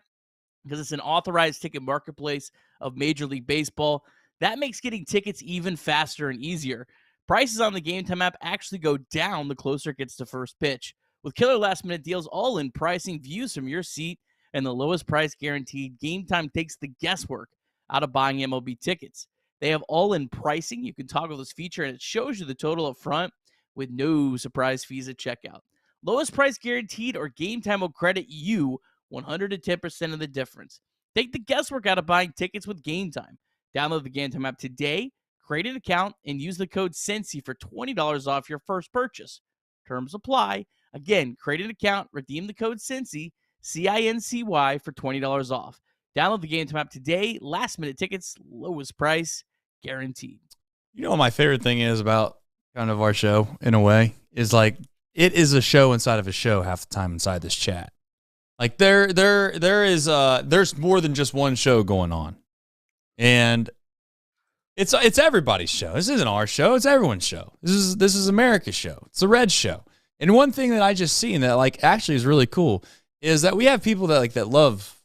Because it's an authorized ticket marketplace of Major League Baseball. That makes getting tickets even faster and easier. Prices on the Game Time app actually go down the closer it gets to first pitch. With killer last-minute deals, all-in pricing, views from your seat, and the lowest price guaranteed, Game Time takes the guesswork out of buying MLB tickets. They have all-in pricing. You can toggle this feature, and it shows you the total up front with no surprise fees at checkout. Lowest price guaranteed, or Game Time will credit you 110% of the difference. Take the guesswork out of buying tickets with Game Time. Download the Game Time app today, create an account, and use the code CINCY for $20 off your first purchase. Terms apply. Again, create an account, redeem the code CINCY, CINCY, for $20 off. Download the Game Time app today. Last-minute tickets, lowest price, guaranteed. You know what my favorite thing is about kind of our show, in a way, is like it is a show inside of a show half the time inside this chat. Like there's more than just one show going on. And it's everybody's show. This isn't our show. It's everyone's show. This is America's show. It's the Reds show. And one thing that I just seen that like actually is really cool is that we have people that love.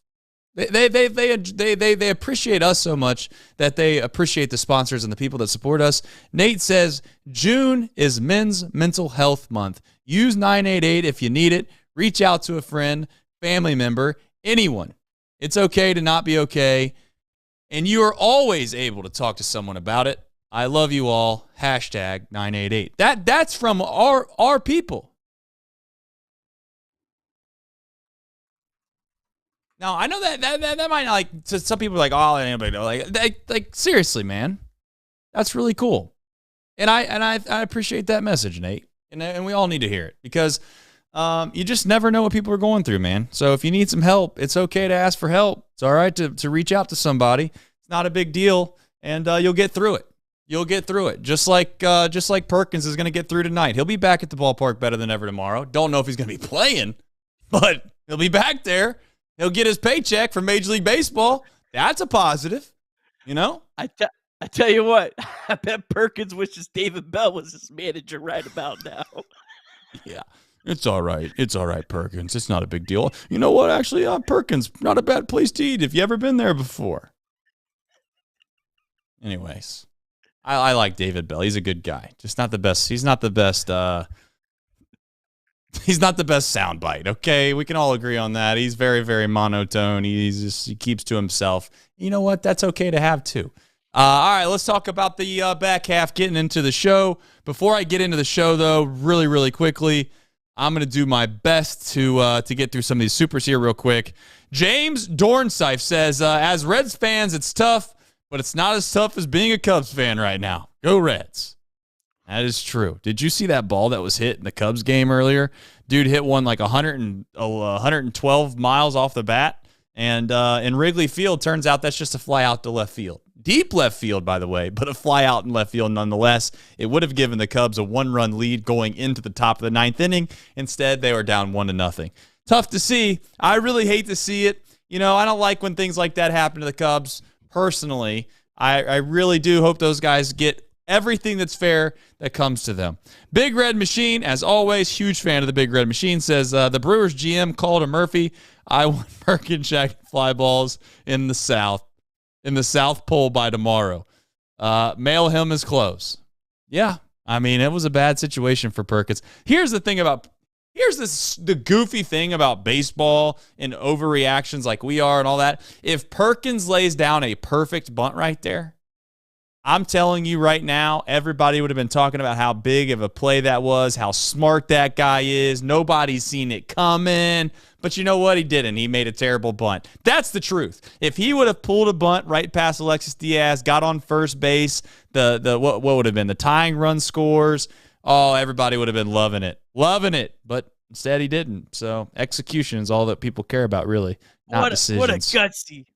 They appreciate us so much that they appreciate the sponsors and the people that support us. Nate says June is Men's Mental Health Month. Use 988 if you need it. Reach out to a friend, family member, anyone. It's okay to not be okay. And you are always able to talk to someone about it. I love you all. Hashtag 988. That's from our people. Now, I know that might not, like, to some people are like, oh, anybody know. Like seriously, man. That's really cool. And I appreciate that message, Nate. And we all need to hear it because you just never know what people are going through, man. So if you need some help, it's okay to ask for help. It's all right to reach out to somebody. It's not a big deal, and you'll get through it. You'll get through it. Just like Perkins is going to get through tonight. He'll be back at the ballpark better than ever tomorrow. Don't know if he's going to be playing, but he'll be back there. He'll get his paycheck from Major League Baseball. That's a positive, you know? I tell you what, I bet Perkins wishes David Bell was his manager right about now. Yeah, it's all right. It's all right, Perkins. It's not a big deal. You know what? Actually, Perkins, not a bad place to eat if you ever been there before. Anyways, I like David Bell. He's a good guy. Just not the best. He's not the best. He's not the best soundbite, okay? We can all agree on that. He's very, very monotone. He keeps to himself. You know what? That's okay to have, too. All right, let's talk about the back half, getting into the show. Before I get into the show, though, really, really quickly, I'm going to do my best to get through some of these supers here real quick. James Dornsife says, as Reds fans, it's tough, but it's not as tough as being a Cubs fan right now. Go Reds. That is true. Did you see that ball that was hit in the Cubs game earlier? Dude hit one like 112 miles off the bat. And in Wrigley Field, turns out that's just a fly out to left field. Deep left field, by the way, but a fly out in left field nonetheless. It would have given the Cubs a 1-run lead going into the top of the 9th inning. Instead, they were down 1-0. Tough to see. I really hate to see it. You know, I don't like when things like that happen to the Cubs personally. I really do hope those guys get everything that's fair that comes to them. Big Red Machine, as always, huge fan of the Big Red Machine, says, the Brewers GM called to Murphy, I want Perkins shacking fly balls in the South Pole by tomorrow. Mail him his clothes. Yeah, I mean, it was a bad situation for Perkins. Here's the goofy thing about baseball and overreactions like we are and all that. If Perkins lays down a perfect bunt right there, I'm telling you right now, everybody would have been talking about how big of a play that was, how smart that guy is. Nobody's seen it coming. But you know what? He didn't. He made a terrible bunt. That's the truth. If he would have pulled a bunt right past Alexis Diaz, got on first base, what would have been the tying run scores, oh, everybody would have been loving it. Loving it. But instead he didn't. So execution is all that people care about, really. Not decisions.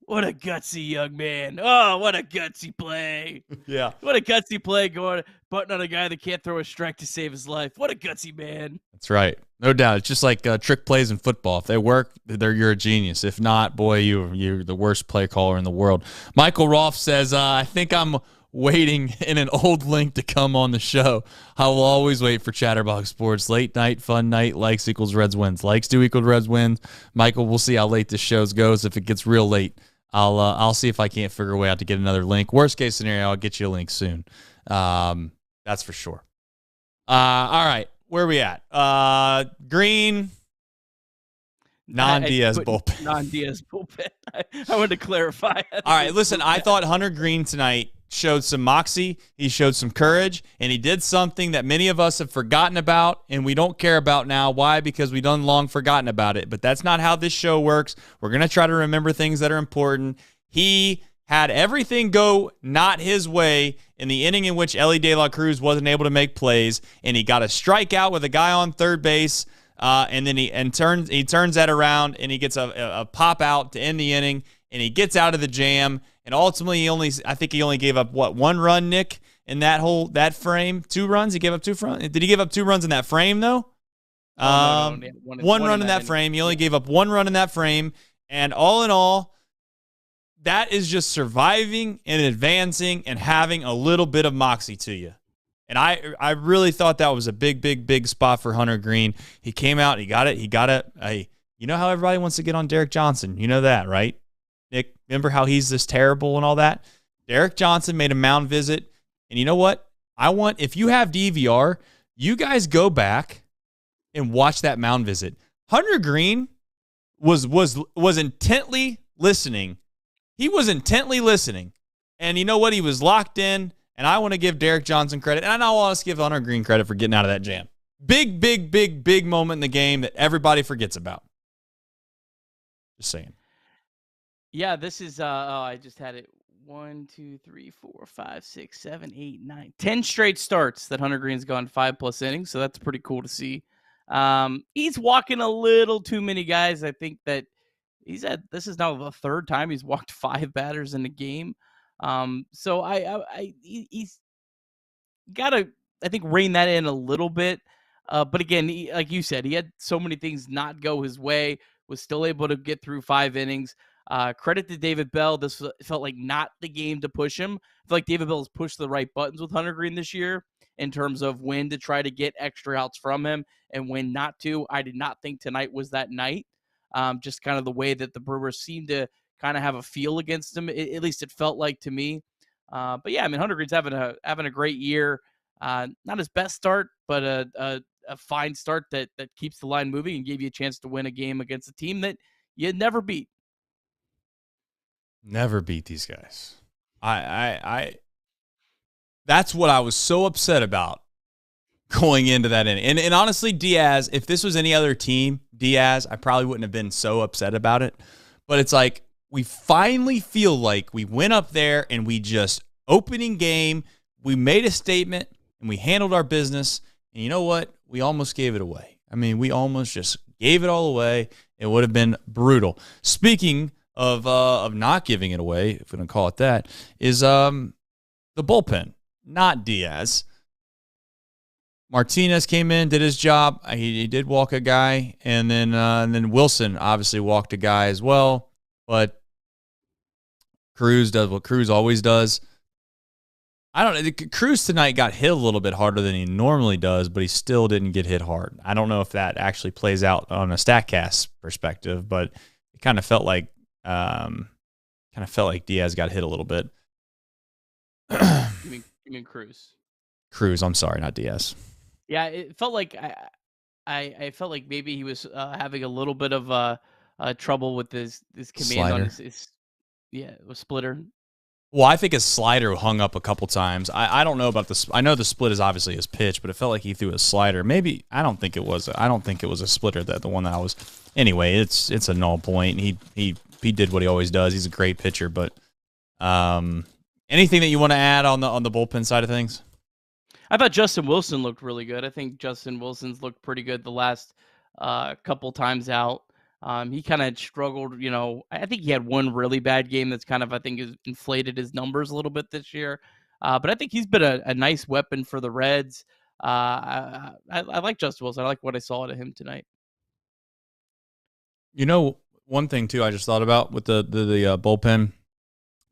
What a gutsy young man. Oh, what a gutsy play. Yeah. What a gutsy play going button on a guy that can't throw a strike to save his life. What a gutsy man. That's right. No doubt. It's just like trick plays in football. If they work, you're a genius. If not, boy, you're the worst play caller in the world. Michael Rolfe says, I think I'm waiting in an old link to come on the show. I will always wait for Chatterbox Sports. Late night, fun night, likes equals Reds wins. Likes do equal Reds wins. Michael, we'll see how late this show goes. If it gets real late, I'll see if I can't figure a way out to get another link. Worst case scenario, I'll get you a link soon. That's for sure. All right, where are we at? Greene, non-Diaz bullpen. Non-Diaz bullpen. I wanted to clarify. All right, listen, I thought Hunter Greene tonight showed some moxie, he showed some courage, and he did something that many of us have forgotten about and we don't care about now. Why? Because we done long forgotten about it. But that's not how this show works. We're going to try to remember things that are important. He had everything go not his way in the inning in which Elly De La Cruz wasn't able to make plays, and he got a strikeout with a guy on third base, and then he turns that around, and he gets a pop out to end the inning, and he gets out of the jam. And ultimately, I think he only gave up, one run, Nick, in that frame? 2 runs? He gave up 2 runs? Did he give up 2 runs in that frame, though? No. One run in that frame. He only gave up 1 run in that frame. And all in all, that is just surviving and advancing and having a little bit of moxie to you. And I really thought that was a big, big, big spot for Hunter Greene. He came out, he got it. You know how everybody wants to get on Derek Johnson. You know that, right? Nick, remember how he's this terrible and all that? Derek Johnson made a mound visit. And you know what? If you have DVR, you guys go back and watch that mound visit. Hunter Greene was intently listening. He was intently listening. And you know what? He was locked in. And I want to give Derek Johnson credit. And I know I want to give Hunter Greene credit for getting out of that jam. Big, big, big, big moment in the game that everybody forgets about. Just saying. Yeah, this is I just had it 1, 2, 3, 4, 5, 6, 7, 8, 9, 10 straight starts that Hunter Greene's gone 5+ innings, so that's pretty cool to see. He's walking a little too many guys. I think that this is now the third time he's walked 5 batters in a game. So he's got to, I think, rein that in a little bit. But again, like you said, he had so many things not go his way, was still able to get through 5 innings. Credit to David Bell. This felt like not the game to push him. I feel like David Bell has pushed the right buttons with Hunter Greene this year in terms of when to try to get extra outs from him and when not to. I did not think tonight was that night. Just kind of the way that the Brewers seemed to kind of have a feel against him. At least it felt like to me. But yeah, I mean, Hunter Greene's having a great year. Not his best start, but a fine start that keeps the line moving and gave you a chance to win a game against a team that you never beat. Never beat these guys. I that's what I was so upset about going into that inning. And honestly, Diaz, if this was any other team, Diaz, I probably wouldn't have been so upset about it. But it's like we finally feel like we went up there and we just opening game, we made a statement and we handled our business. And you know what? We almost gave it away. I mean, we almost just gave it all away. It would have been brutal. Speaking of not giving it away, if we're going to call it that, is the bullpen, not Diaz. Martinez came in, did his job. He did walk a guy, and then Wilson obviously walked a guy as well. But Cruz does what Cruz always does. I don't know. Cruz tonight got hit a little bit harder than he normally does, but he still didn't get hit hard. I don't know if that actually plays out on a StatCast perspective, but it kind of felt like Diaz got hit a little bit. You mean Cruz? Cruz, I'm sorry, not Diaz. Yeah, it felt like I felt like maybe he was having a little bit of trouble with his command Slider. on his splitter. Well, I think his slider hung up a couple times. I don't know about this. I know the split is obviously his pitch, but it felt like he threw a slider. Maybe I don't think it was a splitter, that the one that I was. Anyway, it's a null point. He did what he always does. He's a great pitcher, but anything that you want to add on the bullpen side of things? I thought Justin Wilson looked really good. I think Justin Wilson's looked pretty good the last couple times out. He kind of struggled, I think he had one really bad game that's kind of, I think, has inflated his numbers a little bit this year. But I think he's been a nice weapon for the Reds. I like Justin Wilson. I like what I saw out of him tonight. One thing, too, I just thought about with the bullpen,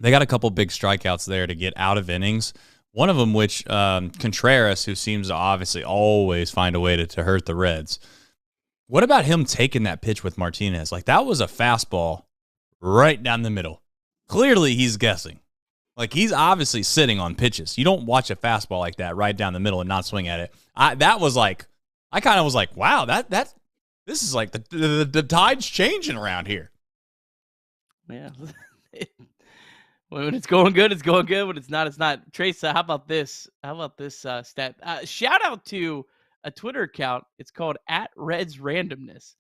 they got a couple big strikeouts there to get out of innings. One of them, which Contreras, who seems to obviously always find a way to hurt the Reds. What about him taking that pitch with Martinez? Like, that was a fastball right down the middle. Clearly, he's guessing. Like, he's obviously sitting on pitches. You don't watch a fastball like that right down the middle and not swing at it. I kind of was like, wow, this is like the tide's changing around here. Yeah. When it's going good, it's going good. When it's not, it's not. Trace, how about this? Stat? Shout out to a Twitter account. It's called @RedsRandomness.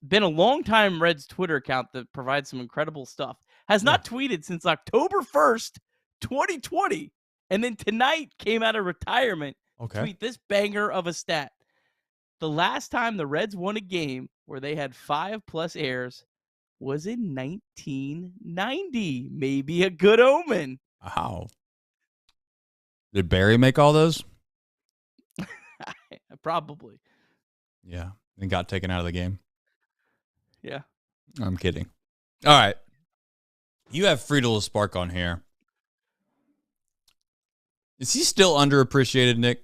Been a long time Reds Twitter account that provides some incredible stuff. Has not tweeted since October 1st, 2020. And then tonight came out of retirement. Okay. Tweet this banger of a stat. The last time the Reds won a game where they had 5+ errors was in 1990. Maybe a good omen. Wow. Did Barry make all those? Probably. Yeah. And got taken out of the game. Yeah. I'm kidding. All right. You have Friedel Spark on here. Is he still underappreciated, Nick?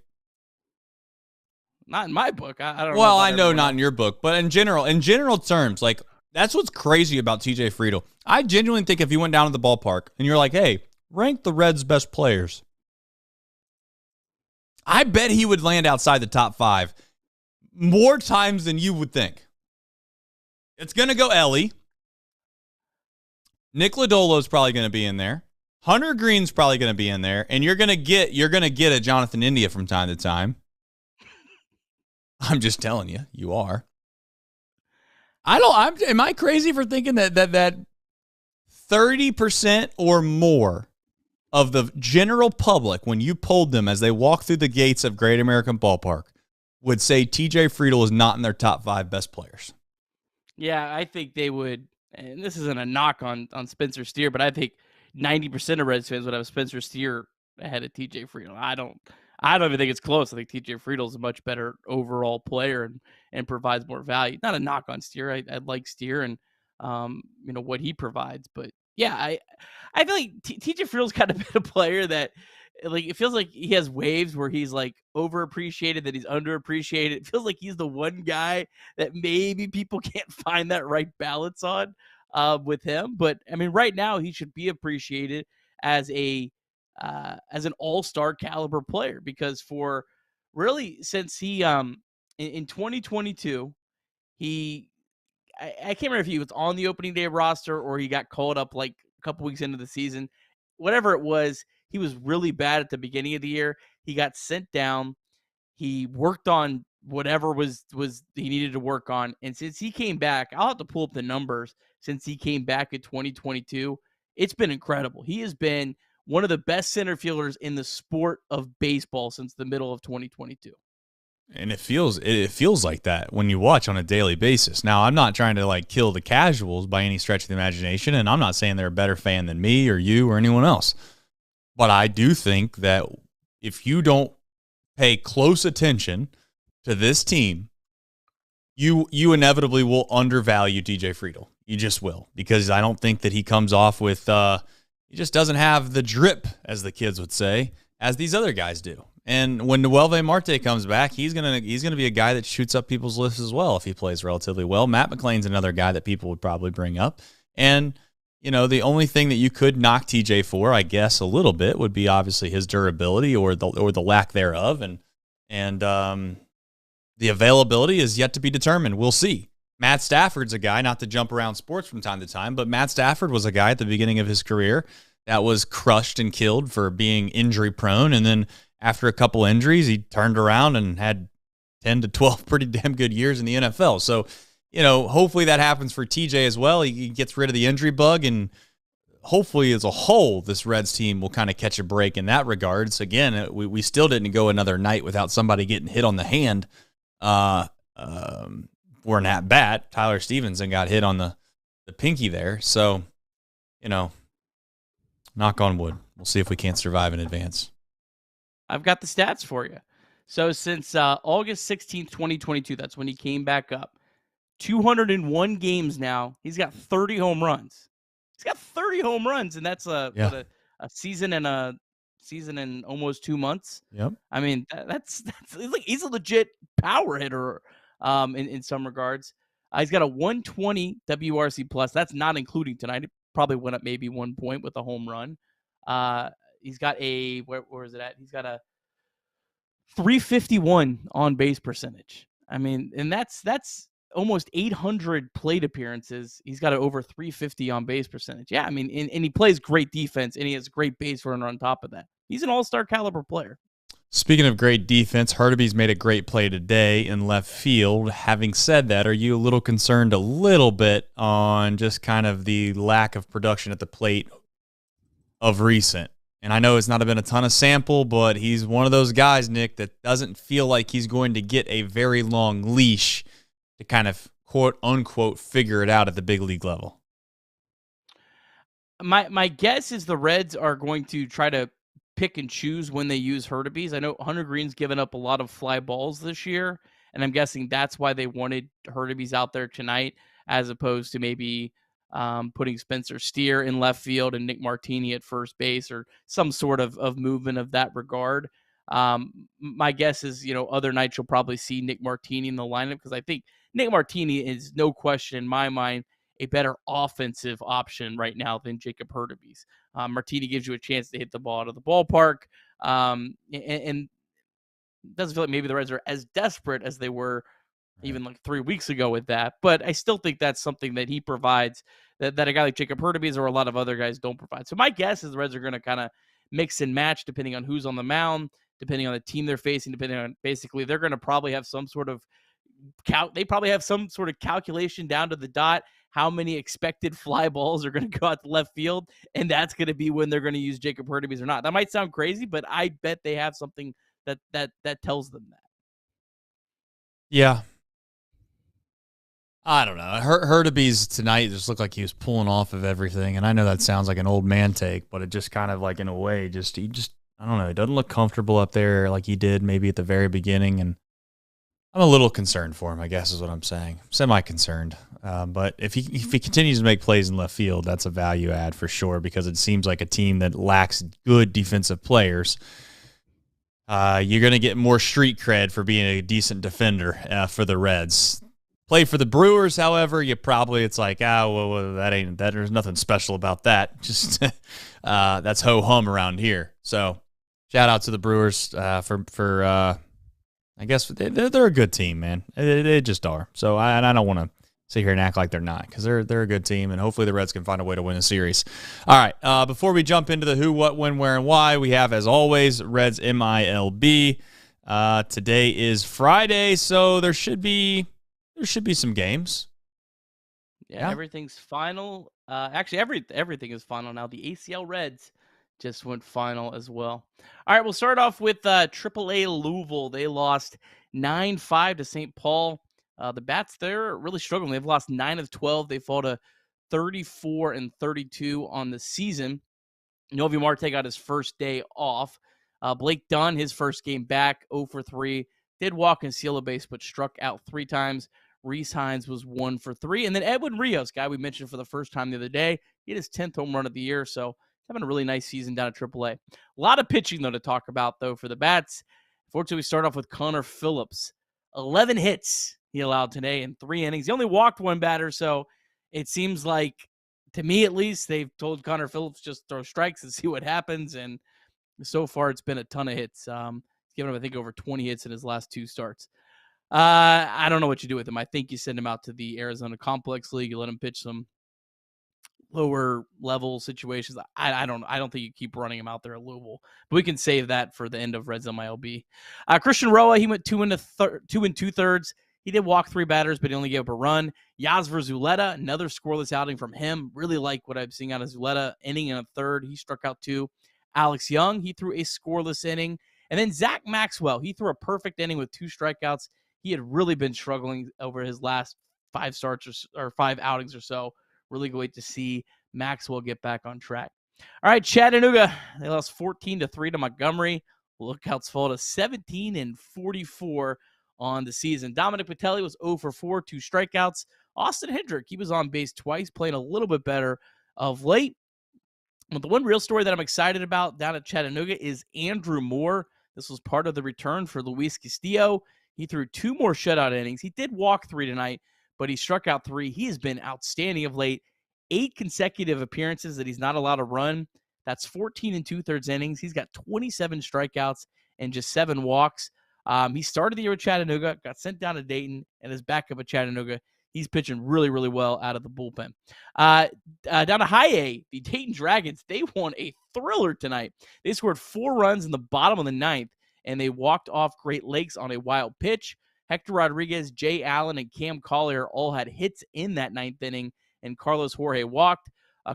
Not in my book. I don't know. Well, I know not in your book, but in general terms, like, that's what's crazy about TJ Friedel. I genuinely think if you went down to the ballpark and you're like, hey, rank the Reds' best players, I bet he would land outside the top 5 more times than you would think. It's going to go Ellie. Nick Lodolo's probably going to be in there. Hunter Greene's probably going to be in there, and you're going to get a Jonathan India from time to time. I'm just telling you, you are. Am I crazy for thinking that 30% or more of the general public, when you polled them as they walk through the gates of Great American Ballpark, would say TJ Friedl is not in their top 5 best players. Yeah, I think they would, and this isn't a knock on Spencer Steer, but I think 90% of Reds fans would have Spencer Steer ahead of TJ Friedl. I don't even think it's close. I think TJ Friedl is a much better overall player and provides more value. Not a knock on Steer. I like Steer and what he provides, but yeah, I feel like TJ Frield's kind of been a player that, like, it feels like he has waves where he's like overappreciated, that he's underappreciated. It feels like he's the one guy that maybe people can't find that right balance on with him. But I mean, right now he should be appreciated as an all-star caliber player, because for really since he in 2022 I can't remember if he was on the opening day roster or he got called up like a couple weeks into the season. Whatever it was, he was really bad at the beginning of the year. He got sent down. He worked on whatever was he needed to work on. And since he came back, I'll have to pull up the numbers since he came back in 2022. It's been incredible. He has been one of the best center fielders in the sport of baseball since the middle of 2022. And it feels like that when you watch on a daily basis. Now, I'm not trying to like kill the casuals by any stretch of the imagination, and I'm not saying they're a better fan than me or you or anyone else. But I do think that if you don't pay close attention to this team, you inevitably will undervalue TJ Friedl. You just will, because I don't think that he comes off with he just doesn't have the drip, as the kids would say, as these other guys do. And when Noelvi Marte comes back, he's gonna be a guy that shoots up people's lists as well if he plays relatively well. Matt McLain's another guy that people would probably bring up. And the only thing that you could knock TJ for, I guess, a little bit would be obviously his durability or the lack thereof, and the availability is yet to be determined. We'll see. Matt Stafford's a guy, not to jump around sports from time to time, but Matt Stafford was a guy at the beginning of his career that was crushed and killed for being injury prone, and then after a couple injuries, he turned around and had 10 to 12 pretty damn good years in the NFL. So, hopefully that happens for TJ as well. He gets rid of the injury bug, and hopefully as a whole, this Reds team will kind of catch a break in that regards. Again, we still didn't go another night without somebody getting hit on the hand for an at-bat. Tyler Stevenson got hit on the pinky there. So, knock on wood. We'll see if we can't survive in advance. I've got the stats for you. So since August 16th, 2022, that's when he came back up. 201 games now. He's got 30 home runs. He's got 30 home runs, and that's a season and almost 2 months. Yep. I mean, that's like he's a legit power hitter in some regards. He's got a 120 WRC plus. That's not including tonight. It probably went up maybe 1 point with a home run. He's got where is it at? He's got a 351 on base percentage. I mean, and that's almost 800 plate appearances. He's got over 350 on base percentage. Yeah, I mean, and he plays great defense, and he has great base runner on top of that. He's an all-star caliber player. Speaking of great defense, Hurtaby's made a great play today in left field. Having said that, are you a little concerned a little bit on just kind of the lack of production at the plate of recent? And I know it's not been a ton of sample, but he's one of those guys, Nick, that doesn't feel like he's going to get a very long leash to kind of quote-unquote figure it out at the big league level. My guess is the Reds are going to try to pick and choose when they use Hurtaby's. I know Hunter Greene's given up a lot of fly balls this year, and I'm guessing that's why they wanted Hurtaby's out there tonight, as opposed to maybe putting Spencer Steer in left field and Nick Martini at first base, or some sort of movement of that regard. My guess is, other nights you'll probably see Nick Martini in the lineup, because I think Nick Martini is, no question in my mind, a better offensive option right now than Jacob Hurtaby's. Martini gives you a chance to hit the ball out of the ballpark, and it doesn't feel like maybe the Reds are as desperate as they were even like 3 weeks ago with that. But I still think that's something that he provides that a guy like Jacob Hurtaby's or a lot of other guys don't provide. So my guess is the Reds are going to kind of mix and match depending on who's on the mound, depending on the team they're facing, depending on basically they're going to probably have some sort of calculation down to the dot, how many expected fly balls are going to go out to left field, and that's going to be when they're going to use Jacob Hurtubise or not. That might sound crazy, but I bet they have something that tells them that. Yeah. I don't know. Hurtubise tonight just looked like he was pulling off of everything, and I know that sounds like an old man take, but it just kind of like in a way, I don't know. He doesn't look comfortable up there like he did maybe at the very beginning, and I'm a little concerned for him, I guess is what I'm saying. Semi-concerned. But if he continues to make plays in left field, that's a value add for sure, because it seems like a team that lacks good defensive players. You're going to get more street cred for being a decent defender for the Reds. Play for the Brewers, however, it's like, well, there's nothing special about that. Just that's ho-hum around here. So shout out to the Brewers for I guess they're a good team, man. They just are. So I don't want to sit here and act like they're not, because they're a good team, and hopefully the Reds can find a way to win a series. All right, before we jump into the who, what, when, where, and why, we have, as always, Reds MILB. Today is Friday, so there should be some games. Yeah, everything's final. Actually, everything is final now. The ACL Reds just went final as well. All right, we'll start off with AAA Louisville. They lost 9-5 to St. Paul. The Bats, they're really struggling. They've lost 9 of 12. They fall to 34-32 on the season. Novi Marte got his first day off. Blake Dunn, his first game back, 0 for 3. Did walk and steal a base, but struck out 3 times. Reese Hines was 1 for 3. And then Edwin Rios, guy we mentioned for the first time the other day, he had his 10th home run of the year, so having a really nice season down at AAA. A lot of pitching, though, to talk about, though, for the Bats. Fortunately, we start off with Connor Phillips. 11 hits he allowed today in 3 innings. He only walked 1 batter, so it seems like, to me at least, they've told Connor Phillips just throw strikes and see what happens, and so far it's been a ton of hits. He's given up, I think, over 20 hits in his last 2 starts. I don't know what you do with him. I think you send him out to the Arizona Complex League. You let him pitch some lower level situations. I don't think you keep running him out there at Louisville, but we can save that for the end of Reds MILB. Christian Roa, he went 2 2/3. He did walk 3 batters, but he only gave up a run. Yasver Zuleta, another scoreless outing from him. Really like what I'm seeing out of Zuleta. Inning in a third, he struck out 2. Alex Young, he threw a scoreless inning. And then Zach Maxwell, he threw a perfect inning with 2 strikeouts. He had really been struggling over his last 5 starts or 5 outings or so. Really great to see Maxwell get back on track. All right, Chattanooga, they lost 14-3 to Montgomery. Lookouts fall to 17-44 on the season. Dominic Patelli was 0 for 4, 2 strikeouts. Austin Hendrick, he was on base twice, playing a little bit better of late. But the one real story that I'm excited about down at Chattanooga is Andrew Moore. This was part of the return for Luis Castillo. He threw 2 more shutout innings. He did walk 3 tonight, but he struck out 3. He has been outstanding of late. 8 consecutive appearances that he's not allowed to run. That's 14 2/3 innings. He's got 27 strikeouts and just 7 walks. He started the year with Chattanooga, got sent down to Dayton, and is back up at Chattanooga. He's pitching really, really well out of the bullpen. Down to High A, the Dayton Dragons, they won a thriller tonight. They scored 4 runs in the bottom of the 9th, and they walked off Great Lakes on a wild pitch. Hector Rodriguez, Jay Allen, and Cam Collier all had hits in that 9th inning, and Carlos Jorge walked.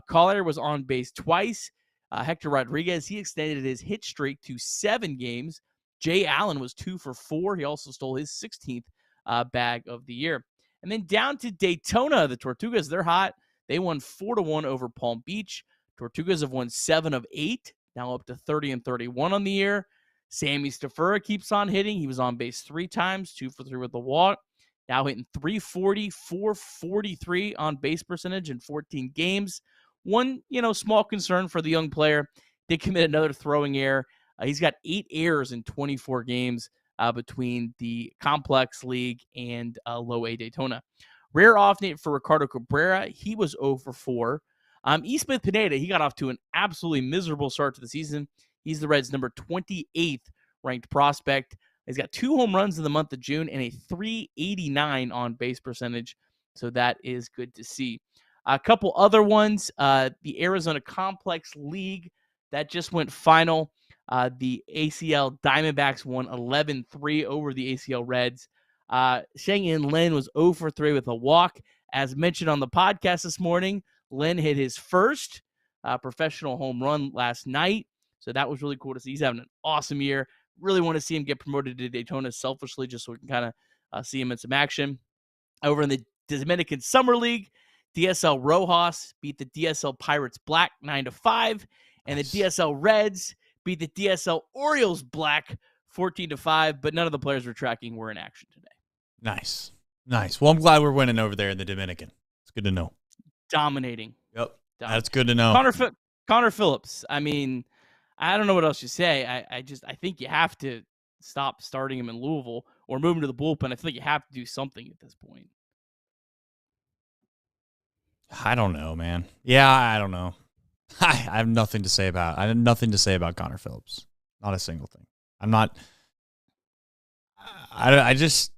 Collier was on base twice. Hector Rodriguez, he extended his hit streak to 7 games. Jay Allen was 2 for 4. He also stole his 16th bag of the year. And then down to Daytona, the Tortugas, they're hot. They won 4-1 over Palm Beach. Tortugas have won 7 of 8, now up to 30-31 on the year. Sammy Stafura keeps on hitting. He was on base 3 times, 2 for 3 with the walk. Now hitting 340, 443 on base percentage in 14 games. One, small concern for the young player. Did commit another throwing error. He's got 8 errors in 24 games between the Complex League and Low A Daytona. Rare off night for Ricardo Cabrera. He was 0 for 4. E. Smith Pineda, he got off to an absolutely miserable start to the season. He's the Reds' number 28th ranked prospect. He's got 2 home runs in the month of June and a 389 on base percentage. So that is good to see. A couple other ones. The Arizona Complex League that just went final. The ACL Diamondbacks won 11-3 over the ACL Reds. Sheng-In Lin was 0 for 3 with a walk. As mentioned on the podcast this morning, Lin hit his first professional home run last night. So that was really cool to see. He's having an awesome year. Really want to see him get promoted to Daytona selfishly just so we can kind of see him in some action. Over in the Dominican Summer League, DSL Rojas beat the DSL Pirates Black 9-5. And the DSL Reds beat the DSL Orioles Black 14-5. But none of the players we're tracking were in action today. Nice. Well, I'm glad we're winning over there in the Dominican. It's good to know. Dominating. Yep. That's good to know. Connor Phillips. I mean, I don't know what else you say. I think you have to stop starting him in Louisville or move him to the bullpen. I feel like you have to do something at this point. I don't know, man. Yeah, I don't know. I have nothing to say about Connor Phillips. Not a single thing. I just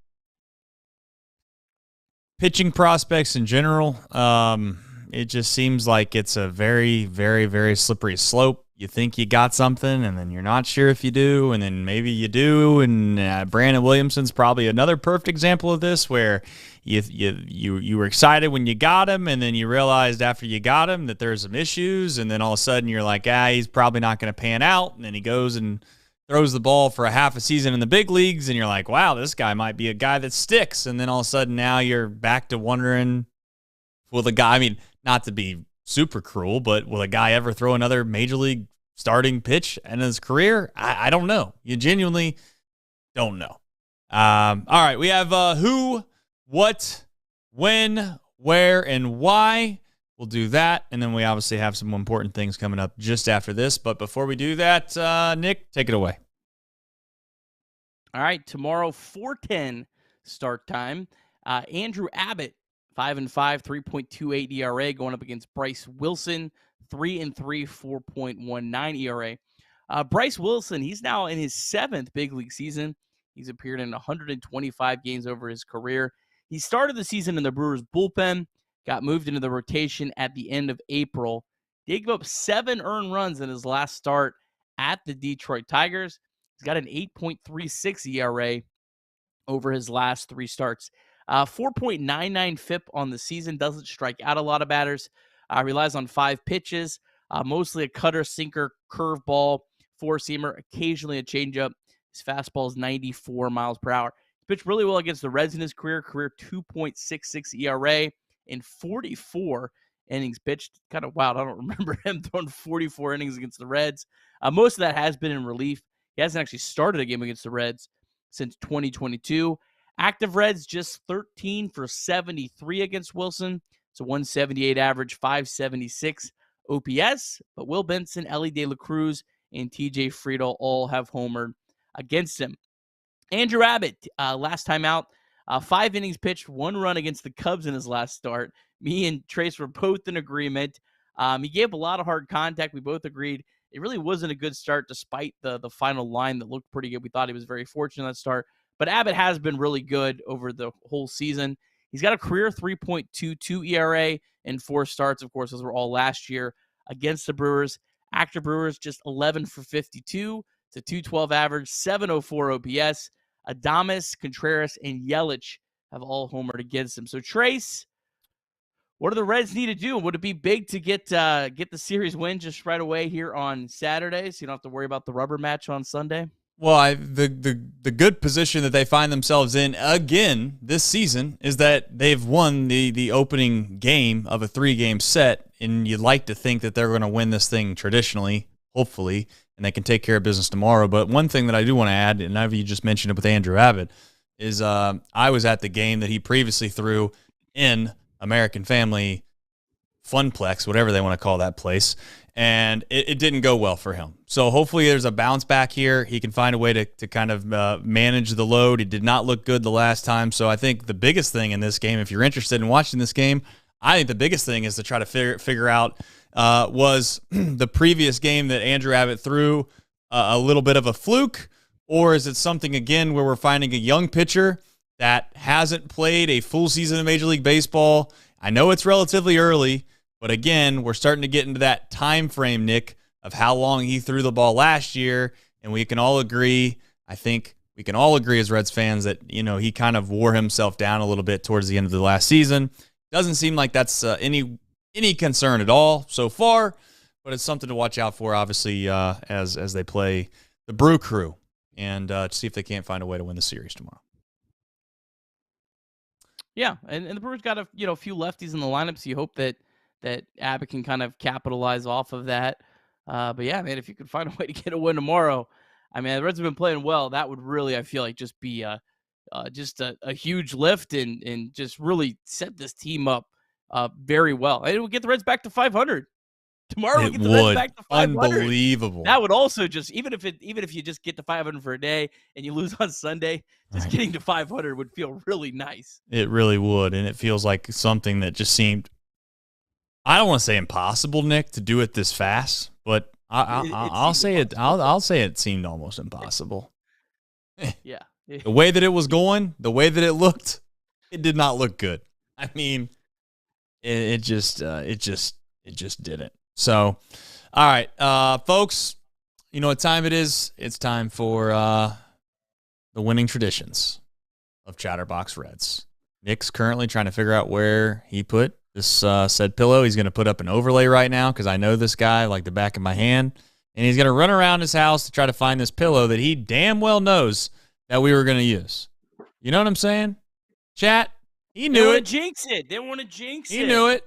pitching prospects in general. It just seems like it's a very, very, very slippery slope. You think you got something, and then you're not sure if you do, and then maybe you do. And Brandon Williamson's probably another perfect example of this, where you were excited when you got him, and then you realized after you got him that there's some issues, and then all of a sudden you're like, he's probably not going to pan out, and then he goes and throws the ball for a half a season in the big leagues, and you're like, wow, this guy might be a guy that sticks, and then all of a sudden now you're back to wondering, will the guy, I mean, not to be super cruel, but will a guy ever throw another major league starting pitch in his career? I don't know. You genuinely don't know. All right, we have who, what, when, where, and why. We'll do that, and then we obviously have some important things coming up just after this. But before we do that, Nick, take it away. All right, tomorrow, 4:10 start time. Andrew Abbott, 5-5, 3.28 ERA, going up against Bryce Wilson, 3-3, 4.19 ERA. Bryce Wilson, he's now in his 7th big league season. He's appeared in 125 games over his career. He started the season in the Brewers bullpen, got moved into the rotation at the end of April. He gave up 7 earned runs in his last start at the Detroit Tigers. He's got an 8.36 ERA over his last 3 starts. 4.99 FIP on the season, doesn't strike out a lot of batters. Relies on 5 pitches, mostly a cutter, sinker, curveball, 4-seamer, occasionally a changeup. His fastball is 94 miles per hour. He pitched really well against the Reds in his career 2.66 ERA in 44 innings pitched. Kind of wild. I don't remember him throwing 44 innings against the Reds. Most of that has been in relief. He hasn't actually started a game against the Reds since 2022. Active Reds just 13 for 73 against Wilson. It's a 178 average, 576 OPS. But Will Benson, Ellie De La Cruz, and TJ Friedel all have homered against him. Andrew Abbott, last time out, 5 innings pitched, 1 run against the Cubs in his last start. Me and Trace were both in agreement. He gave a lot of hard contact. We both agreed it really wasn't a good start despite the final line that looked pretty good. We thought he was very fortunate in that start. But Abbott has been really good over the whole season. He's got a career 3.22 ERA in 4 starts. Of course, those were all last year against the Brewers. Active Brewers just 11 for 52. It's a 212 average, 704 OPS. Adames, Contreras, and Yelich have all homered against him. So, Trace, what do the Reds need to do? Would it be big to get the series win just right away here on Saturday so you don't have to worry about the rubber match on Sunday? Well, the good position that they find themselves in again this season is that they've won the opening game of a 3-game set, and you'd like to think that they're going to win this thing traditionally, hopefully, and they can take care of business tomorrow. But one thing that I do want to add, and you just mentioned it with Andrew Abbott, is I was at the game that he previously threw in American Family Funplex, whatever they want to call that place, and it didn't go well for him. So hopefully there's a bounce back here. He can find a way to kind of manage the load. He did not look good the last time. So I think the biggest thing in this game, if you're interested in watching this game, I think the biggest thing is to try to figure out was the previous game that Andrew Abbott threw a little bit of a fluke, or is it something, again, where we're finding a young pitcher that hasn't played a full season of Major League Baseball? I know it's relatively early, but again, we're starting to get into that time frame, Nick, of how long he threw the ball last year, and we can all agree, I think we can all agree as Reds fans that, he kind of wore himself down a little bit towards the end of the last season. Doesn't seem like that's any concern at all so far, but it's something to watch out for, obviously, as they play the Brew Crew and see if they can't find a way to win the series tomorrow. Yeah, and the Brewers got a few lefties in the lineup, so you hope that Abbott can kind of capitalize off of that. But yeah, man, if you could find a way to get a win tomorrow, I mean, the Reds have been playing well. That would really, I feel like, just be a huge lift and just really set this team up very well. And it would get the Reds back to 500 tomorrow. We get the Reds back to 500. Unbelievable. That would also just even if you just get to 500 for a day and you lose on Sunday, just getting to 500 would feel really nice. It really would, and it feels like something that just seemed, I don't want to say impossible, Nick, to do it this fast, but I'll say it seemed almost impossible. Yeah. The way that it was going, the way that it looked, it did not look good. I mean, it just didn't. So, all right, folks, you know what time it is? It's time for the winning traditions of Chatterbox Reds. Nick's currently trying to figure out where he put this said pillow. He's going to put up an overlay right now because I know this guy like the back of my hand. And he's going to run around his house to try to find this pillow that he damn well knows that we were going to use. You know what I'm saying? Chat, he knew it. They want to jinx it. He knew it.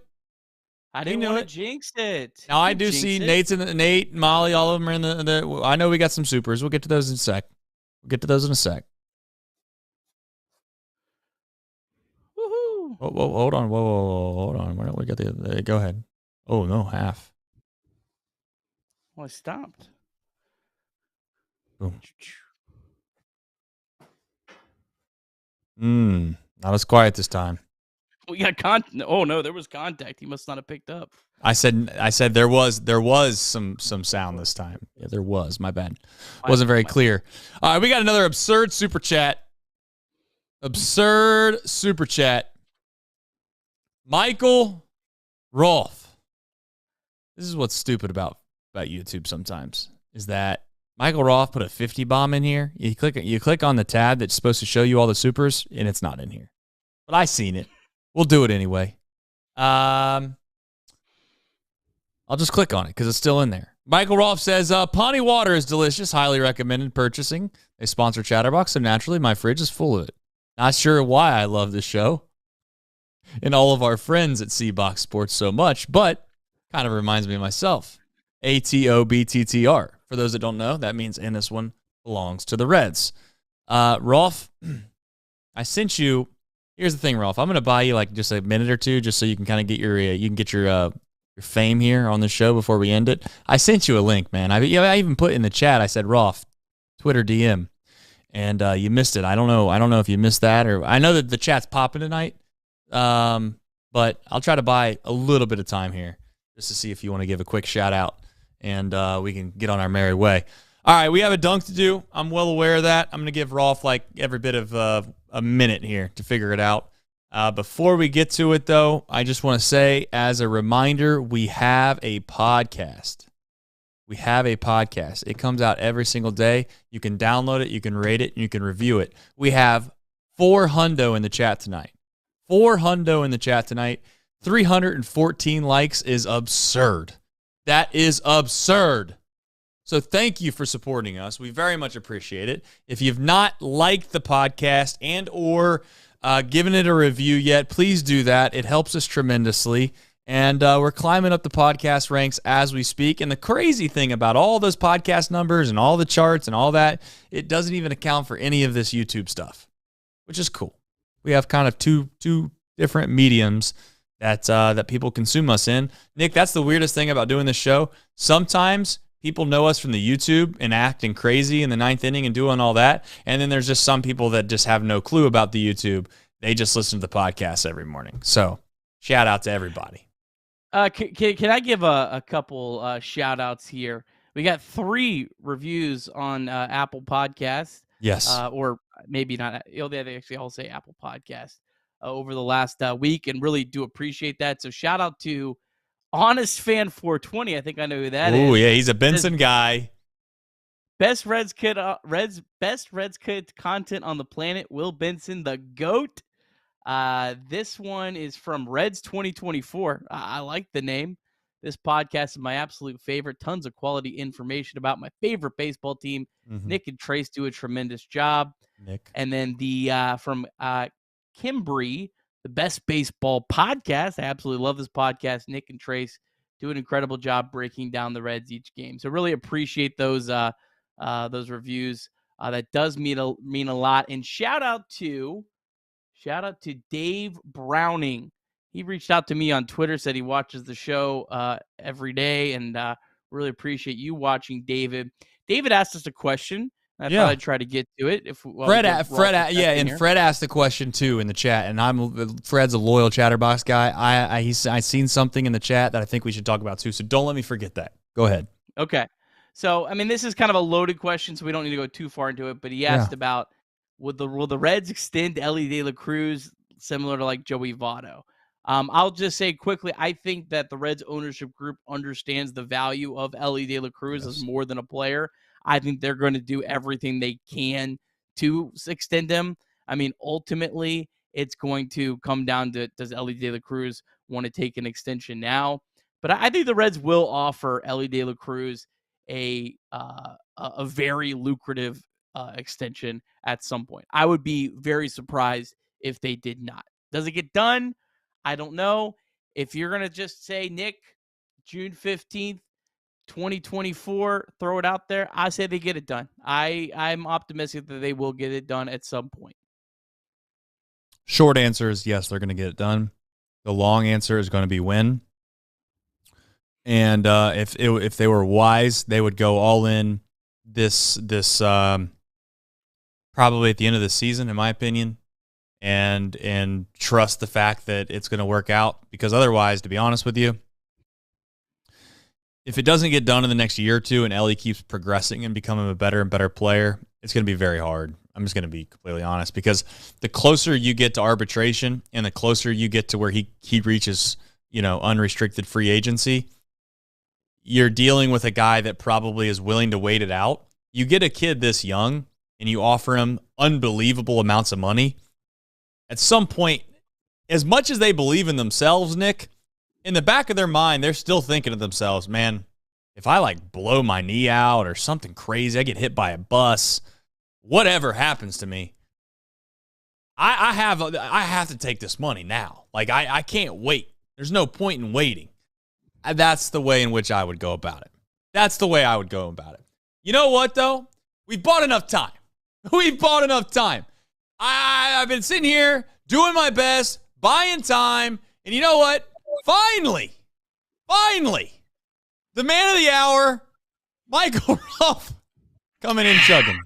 I didn't want to jinx it. Now, I do see Nate, Molly, all of them are in the I know we got some supers. We'll get to those in a sec. Woohoo. Whoa, hold on. Hold on. Where we got go ahead. Oh, no, half. Well, I stopped. Boom. Not as quiet this time. We got contact. Oh no, there was contact. He must not have picked up. I said there was some sound this time. Yeah, there was. My bad. Wasn't very clear. All right, we got another absurd super chat. Michael Rolfe. This is what's stupid about YouTube sometimes is that Michael Rolfe put a 50 bomb in here. You click on the tab that's supposed to show you all the supers, and it's not in here. But I seen it. We'll do it anyway. I'll just click on it because it's still in there. Michael Rolfe says, Pawnee water is delicious. Highly recommended purchasing. They sponsor Chatterbox, so naturally my fridge is full of it. Not sure why I love this show and all of our friends at CBox Sports so much, but kind of reminds me of myself. ATOBTTR. For those that don't know, that means and this one belongs to the Reds. Rolfe, I sent you. Here's the thing, Rolfe. I'm going to buy you like just a minute or two, just so you can kind of get your fame here on the show before we end it. I sent you a link, man. I even put in the chat. I said Rolfe, Twitter DM, and you missed it. I don't know if you missed that, or I know that the chat's popping tonight. But I'll try to buy a little bit of time here just to see if you want to give a quick shout out. And we can get on our merry way. All right, we have a dunk to do. I'm well aware of that. I'm going to give Rolfe like every bit of a minute here to figure it out. Before we get to it, though, I just want to say, as a reminder, we have a podcast. It comes out every single day. You can download it, you can rate it, and you can review it. We have 4 hundo in the chat tonight. 314 likes is absurd. That is absurd. So thank you for supporting us. We very much appreciate it. If you've not liked the podcast and or given it a review yet, please do that. It helps us tremendously. And we're climbing up the podcast ranks as we speak. And the crazy thing about all those podcast numbers and all the charts and all that, it doesn't even account for any of this YouTube stuff, which is cool. We have kind of two different mediums that people consume us in. Nick, that's the weirdest thing about doing this show. Sometimes people know us from the YouTube and acting crazy in the 9th inning and doing all that. And then there's just some people that just have no clue about the YouTube. They just listen to the podcast every morning. So shout out to everybody. Can I give a couple shout outs here? We got 3 reviews on Apple Podcasts. Yes. Or maybe not. They actually all say Apple Podcast. Over the last week, and really do appreciate that. So shout out to Honest Fan 420. I think I know who that is. Oh, yeah, he's a Benson guy. Best Reds kid content on the planet. Will Benson, the GOAT. This one is from Reds 2024. I like the name. This podcast is my absolute favorite. Tons of quality information about my favorite baseball team. Mm-hmm. Nick and Trace do a tremendous job. Nick. And then the from Kimbry, the best baseball podcast. I absolutely love this podcast. Nick and Trace do an incredible job breaking down the Reds each game. So really appreciate those reviews. That does mean a lot. And shout out to Dave Browning. He reached out to me on Twitter, said he watches the show every day, and really appreciate you watching, David. David asked us a question. I thought I'd try to get to it. Fred asked the question too in the chat, and Fred's a loyal Chatterbox guy. I seen something in the chat that I think we should talk about too. So don't let me forget that. Go ahead. Okay. So I mean, this is kind of a loaded question, so we don't need to go too far into it. But he asked about will the Reds extend Elly De La Cruz similar to like Joey Votto? I'll just say quickly, I think that the Reds ownership group understands the value of Elly De La Cruz as more than a player. I think they're going to do everything they can to extend him. I mean, ultimately, it's going to come down to, does Elly De La Cruz want to take an extension now? But I think the Reds will offer Elly De La Cruz a very lucrative extension at some point. I would be very surprised if they did not. Does it get done? I don't know. If you're going to just say, Nick, June 15th, 2024, throw it out there, I say they get it done. I'm optimistic that they will get it done at some point. Short answer is yes, they're going to get it done. The long answer is going to be when. And if they were wise, they would go all in this probably at the end of the season, in my opinion, and trust the fact that it's going to work out. Because otherwise, to be honest with you, if it doesn't get done in the next year or two and Elly keeps progressing and becoming a better and better player, it's going to be very hard. I'm just going to be completely honest, because the closer you get to arbitration and the closer you get to where he reaches, unrestricted free agency, you're dealing with a guy that probably is willing to wait it out. You get a kid this young and you offer him unbelievable amounts of money. At some point, as much as they believe in themselves, Nick, in the back of their mind, they're still thinking to themselves, man, if I blow my knee out or something crazy, I get hit by a bus, whatever happens to me, I have to take this money now. I can't wait. There's no point in waiting. That's the way in which I would go about it. That's the way I would go about it. You know what, though? We've bought enough time. We've bought enough time. I've been sitting here doing my best, buying time, and you know what? Finally, the man of the hour, Michael Ruff, coming in chugging.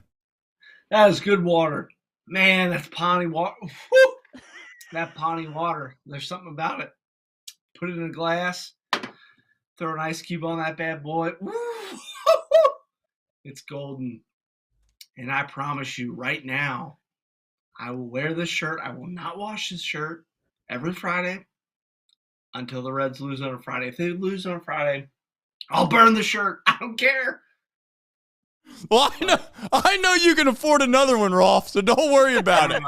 That is good water. Man, that's Pawnee water. Woo! That Pawnee water. There's something about it. Put it in a glass. Throw an ice cube on that bad boy. Woo! It's golden. And I promise you right now, I will wear this shirt. I will not wash this shirt every Friday until the Reds lose on a Friday. If they lose on a Friday, I'll burn the shirt. I don't care. Well, I know you can afford another one, Rolf, so don't worry about it.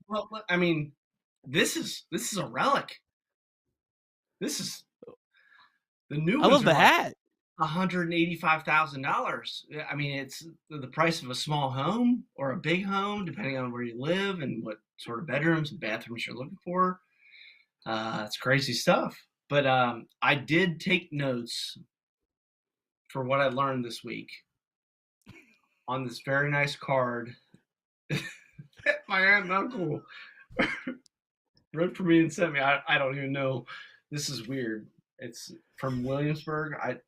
Well, I mean, this is a relic. This is the new. I love the hat. $185,000. I mean, it's the price of a small home or a big home, depending on where you live and what sort of bedrooms and bathrooms you're looking for. It's crazy stuff. But I did take notes for what I learned this week on this very nice card that my aunt and uncle wrote for me and sent me. I don't even know. This is weird. It's from Williamsburg. I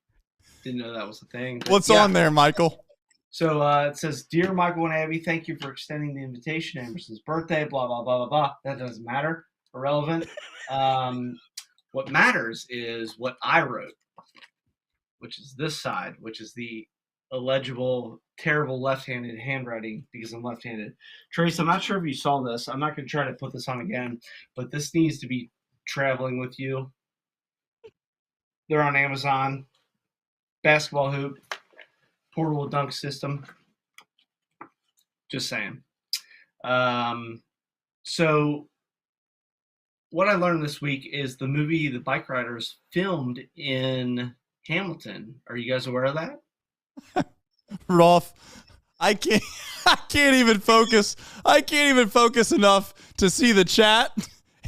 didn't know that was a thing. What's on there, Michael? So it says, Dear Michael and Abby, thank you for extending the invitation. Emerson's birthday, blah, blah, blah, blah, blah. That doesn't matter. Irrelevant. What matters is what I wrote, which is this side, which is the illegible, terrible left-handed handwriting because I'm left-handed. Trace, I'm not sure if you saw this. I'm not going to try to put this on again, but this needs to be traveling with you. They're on Amazon. Basketball hoop. portable dunk system. Just saying. So what I learned this week is the movie The Bike Riders filmed in Hamilton. Are you guys aware of that? Rolf, I can't even focus. I can't even focus enough to see the chat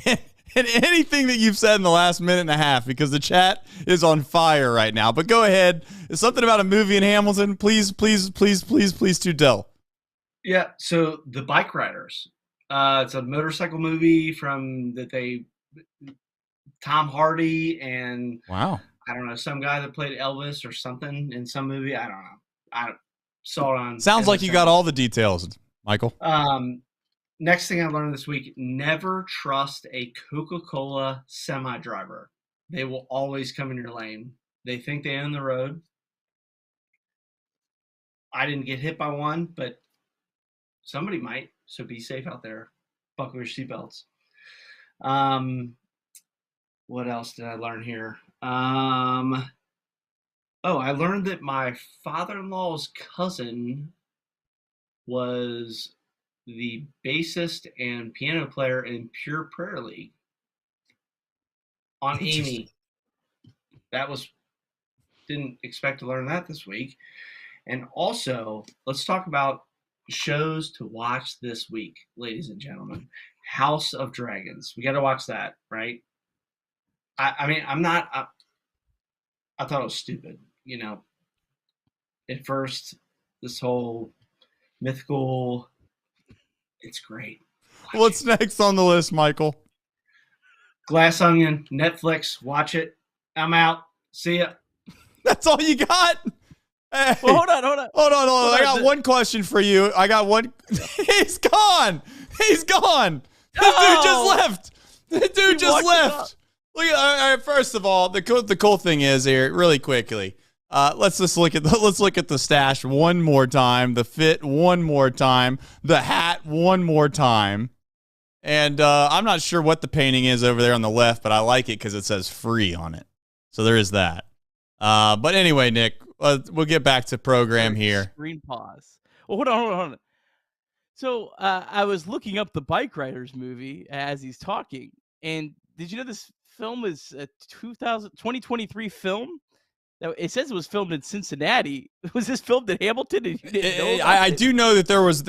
and anything that you've said in the last minute and a half, because the chat is on fire right now. But go ahead. It's something about a movie in Hamilton. Please do tell. Yeah. So The Bike Riders. It's a motorcycle movie Tom Hardy and wow, I don't know, some guy that played Elvis or something in some movie. I don't know. I saw it on. Sounds like you got all the details, Michael. Next thing I learned this week: never trust a Coca-Cola semi driver. They will always come in your lane. They think they own the road. I didn't get hit by one, but somebody might. So be safe out there. Buckle your seatbelts. What else did I learn here? I learned that my father-in-law's cousin was the bassist and piano player in Pure Prayer League on INNING. Didn't expect to learn that this week. And also, let's talk about shows to watch this week, ladies and gentlemen. House of Dragons. We got to watch that, right? I thought it was stupid, at first, this whole mythical, it's great. What's next on the list, Michael? Glass Onion, Netflix, watch it. I'm out. See ya. That's all you got? Hey. Well, hold on. I got one question for you. I got one. He's gone. This dude just left. Look at. All right, first of all, the cool thing is here, really quickly. Let's look at the stash one more time, the fit one more time, the hat one more time, and I'm not sure what the painting is over there on the left, but I like it because it says "free" on it. So there is that. But anyway, Nick, we'll get back to program here. Screen pause. Well, hold on. So I was looking up the Bike Riders movie as he's talking, and did you know this film is a 2023 film? It says it was filmed in Cincinnati. Was this filmed in Hamilton? And you didn't know I do know that there's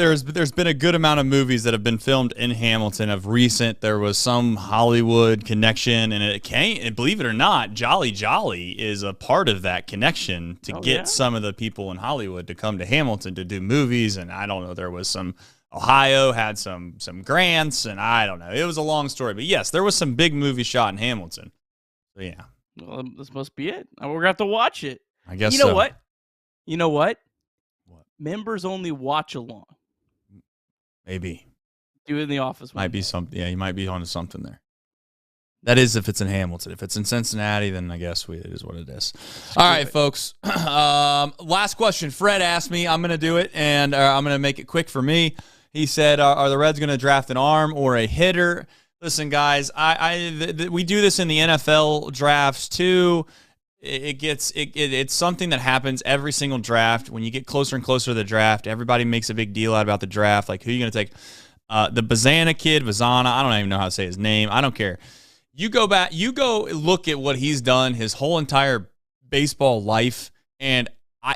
been a good amount of movies that have been filmed in Hamilton of recent. There was some Hollywood connection, and believe it or not, Jolly Jolly is a part of that connection to get some of the people in Hollywood to come to Hamilton to do movies. And I don't know, there was some Ohio had some grants, and I don't know. It was a long story, but yes, there was some big movies shot in Hamilton. So yeah. Well, this must be it. We're going to have to watch it. I guess You know what? What? Members only watch along. Maybe. Do it in the office. Might be something. Yeah, you might be onto something there. That is if it's in Hamilton. If it's in Cincinnati, then I guess it is what it is. All right, folks. Last question. Fred asked me. I'm going to do it, and I'm going to make it quick for me. He said, are the Reds going to draft an arm or a hitter? Listen, guys, we do this in the NFL drafts too. It's something that happens every single draft. When you get closer and closer to the draft, everybody makes a big deal out about the draft. Like, who are you going to take? The Vazana kid, I don't even know how to say his name. I don't care. You go look at what he's done his whole entire baseball life, and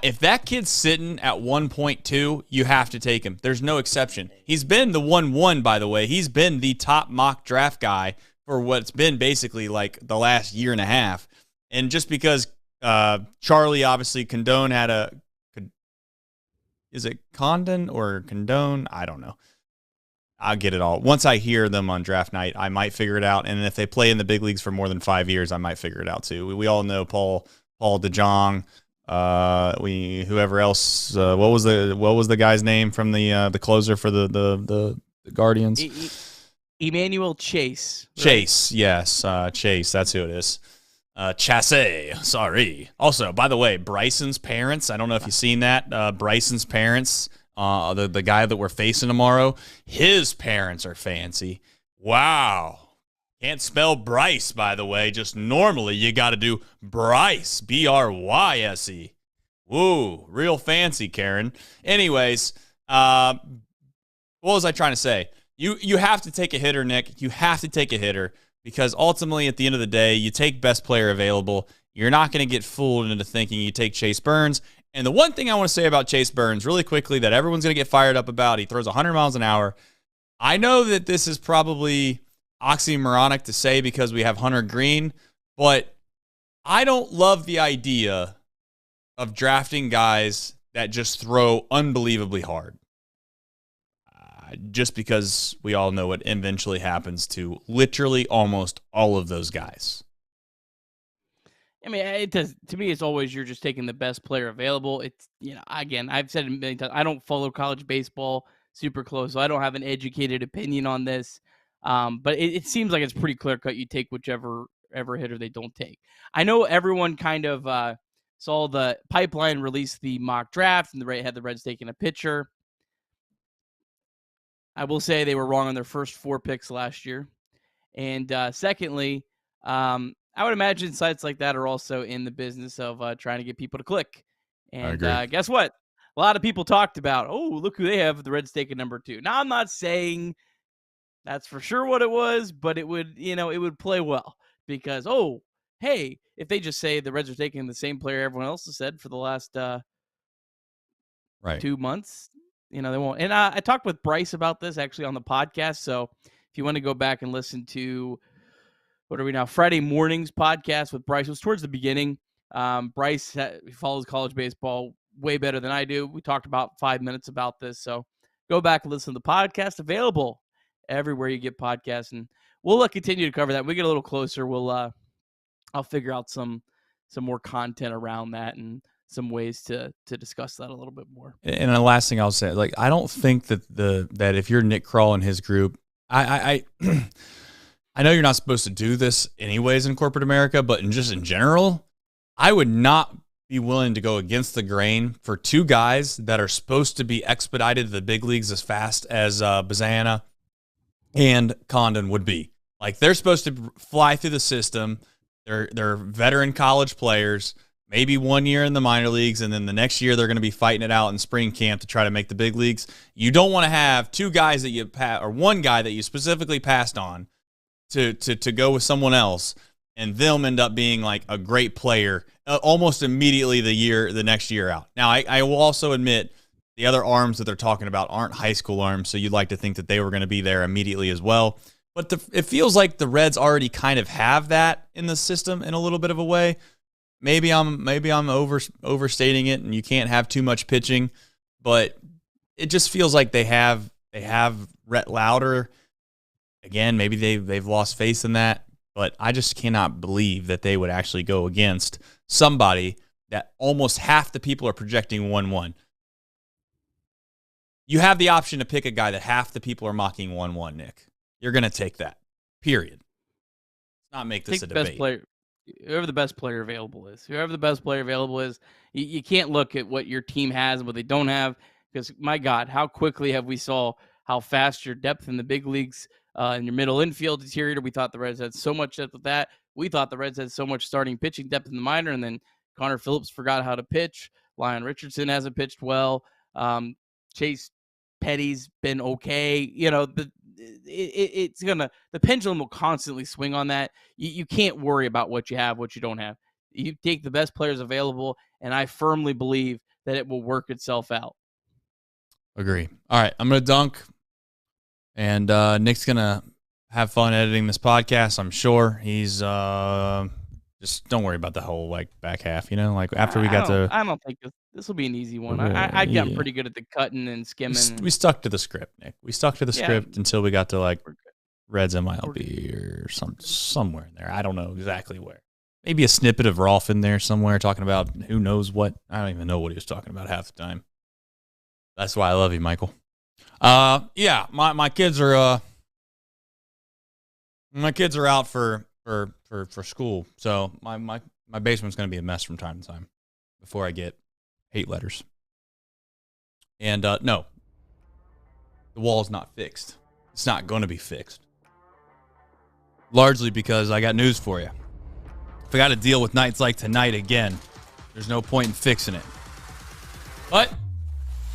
if that kid's sitting at 1.2, you have to take him. There's no exception. He's been the 1-1, by the way. He's been the top mock draft guy for what's been basically like the last year and a half. And just because Charlie, obviously, Condone had is it Condon or Condone? I don't know. I'll get it all. Once I hear them on draft night, I might figure it out. And if they play in the big leagues for more than 5 years, I might figure it out too. We all know Paul DeJong. Whoever else, what was the guy's name from the closer for the Guardians? Emmanuel Chase. Right? Chase, yes, Chase. That's who it is. Chasse. Sorry. Also, by the way, Bryson's parents. I don't know if you've seen that. Bryson's parents. The guy that we're facing tomorrow. His parents are fancy. Wow. Can't spell Bryce, by the way. Just normally you got to do Bryce, Bryse. Woo, real fancy, Karen. Anyways, what was I trying to say? You have to take a hitter, Nick. You have to take a hitter because ultimately at the end of the day, you take best player available. You're not going to get fooled into thinking you take Chase Burns. And the one thing I want to say about Chase Burns really quickly that everyone's going to get fired up about, he throws 100 miles an hour. I know that this is probably oxymoronic to say because we have Hunter Greene, but I don't love the idea of drafting guys that just throw unbelievably hard. Just because we all know what eventually happens to literally almost all of those guys. I mean, it does. To me, it's always you're just taking the best player available. It's, again, I've said it a million times. I don't follow college baseball super close, so I don't have an educated opinion on this. But it seems like it's pretty clear cut. You take whichever hitter they don't take. I know everyone kind of saw the pipeline release the mock draft, and had the Reds taking a pitcher. I will say they were wrong on their first 4 picks last year. And secondly, I would imagine sites like that are also in the business of trying to get people to click. And guess what? A lot of people talked about, look who they have, the Reds taking number 2. Now, I'm not saying that's for sure what it was, but it would, it would play well because, hey, if they just say the Reds are taking the same player everyone else has said for the last 2 months, they won't. And I talked with Bryce about this actually on the podcast. So if you want to go back and listen to, what are we now? Friday morning's podcast with Bryce. It was towards the beginning. Bryce follows college baseball way better than I do. We talked about 5 minutes about this. So go back and listen to the podcast, available everywhere you get podcasts. And we'll continue to cover that. When we get a little closer, I'll figure out some more content around that and some ways to discuss that a little bit more. And the last thing I'll say, I don't think that if you're Nick Krall and his group, I know you're not supposed to do this anyways in corporate America, but in general, I would not be willing to go against the grain for 2 guys that are supposed to be expedited to the big leagues as fast as Bazana and Condon would be. They're supposed to fly through the system. They're veteran college players, maybe 1 year in the minor leagues, and then the next year they're going to be fighting it out in spring camp to try to make the big leagues. You don't want to have 2 guys that or 1 guy that you specifically passed on to go with someone else, and them end up being a great player almost immediately the next year out. Now, I will also admit the other arms that they're talking about aren't high school arms, so you'd like to think that they were going to be there immediately as well. But it feels like the Reds already kind of have that in the system in a little bit of a way. Maybe I'm overstating it, and you can't have too much pitching, but it just feels like they have Rhett Lauder. Again, maybe they've lost faith in that, but I just cannot believe that they would actually go against somebody that almost half the people are projecting 1-1. You have the option to pick a guy that half the people are mocking 1-1, Nick. You're going to take that, period. Let's not make this a debate. Best player, whoever the best player available is. Whoever the best player available is, you can't look at what your team has and what they don't have because, my God, how quickly have we saw how fast your depth in the big leagues in your middle infield deteriorated. We thought the Reds had so much depth with that. We thought the Reds had so much starting pitching depth in the minor, and then Connor Phillips forgot how to pitch. Lyon Richardson hasn't pitched well. Chase Petty's been okay. The pendulum will constantly swing on that. You can't worry about what you have, what you don't have. You take the best players available, and I firmly believe that it will work itself out. Agree. All right, I'm going to dunk, and Nick's going to have fun editing this podcast, I'm sure. He's just don't worry about the whole back half, after we got to. I don't think this will be an easy one. I've gotten pretty good at the cutting and skimming. We stuck to the script, Nick. We stuck to the script until we got to Reds MILB or somewhere in there. I don't know exactly where. Maybe a snippet of Rolf in there somewhere talking about who knows what. I don't even know what he was talking about half the time. That's why I love you, Michael. Yeah, my kids are out for school, so my basement's gonna be a mess from time to time before I get hate letters. And no, the wall's not fixed. It's not going to be fixed. Largely because I got news for you. If I got to deal with nights like tonight again, there's no point in fixing it. But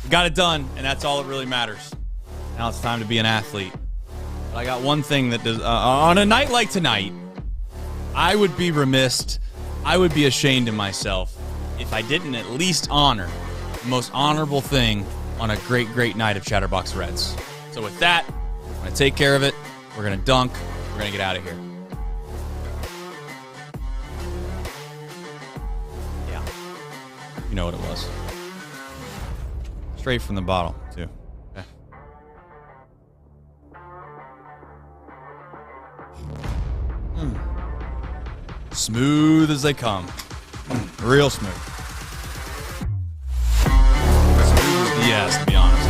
we got it done, and that's all that really matters. Now it's time to be an athlete. But I got one thing that does. On a night like tonight, I would be remiss, I would be ashamed of myself if I didn't at least honor the most honorable thing on a great, great night of Chatterbox Reds. So with that, I'm going to take care of it. We're going to dunk. We're going to get out of here. Yeah. You know what it was. Straight from the bottle, too. Okay. Smooth as they come. Real smooth. Smooth as Diaz, to be honest.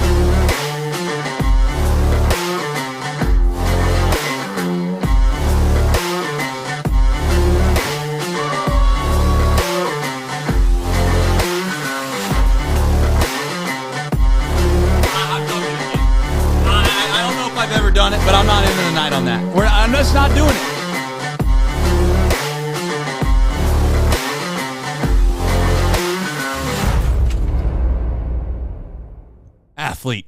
I don't know if I've ever done it, but I'm not ending the night on that. I'm just not doing it. Athlete.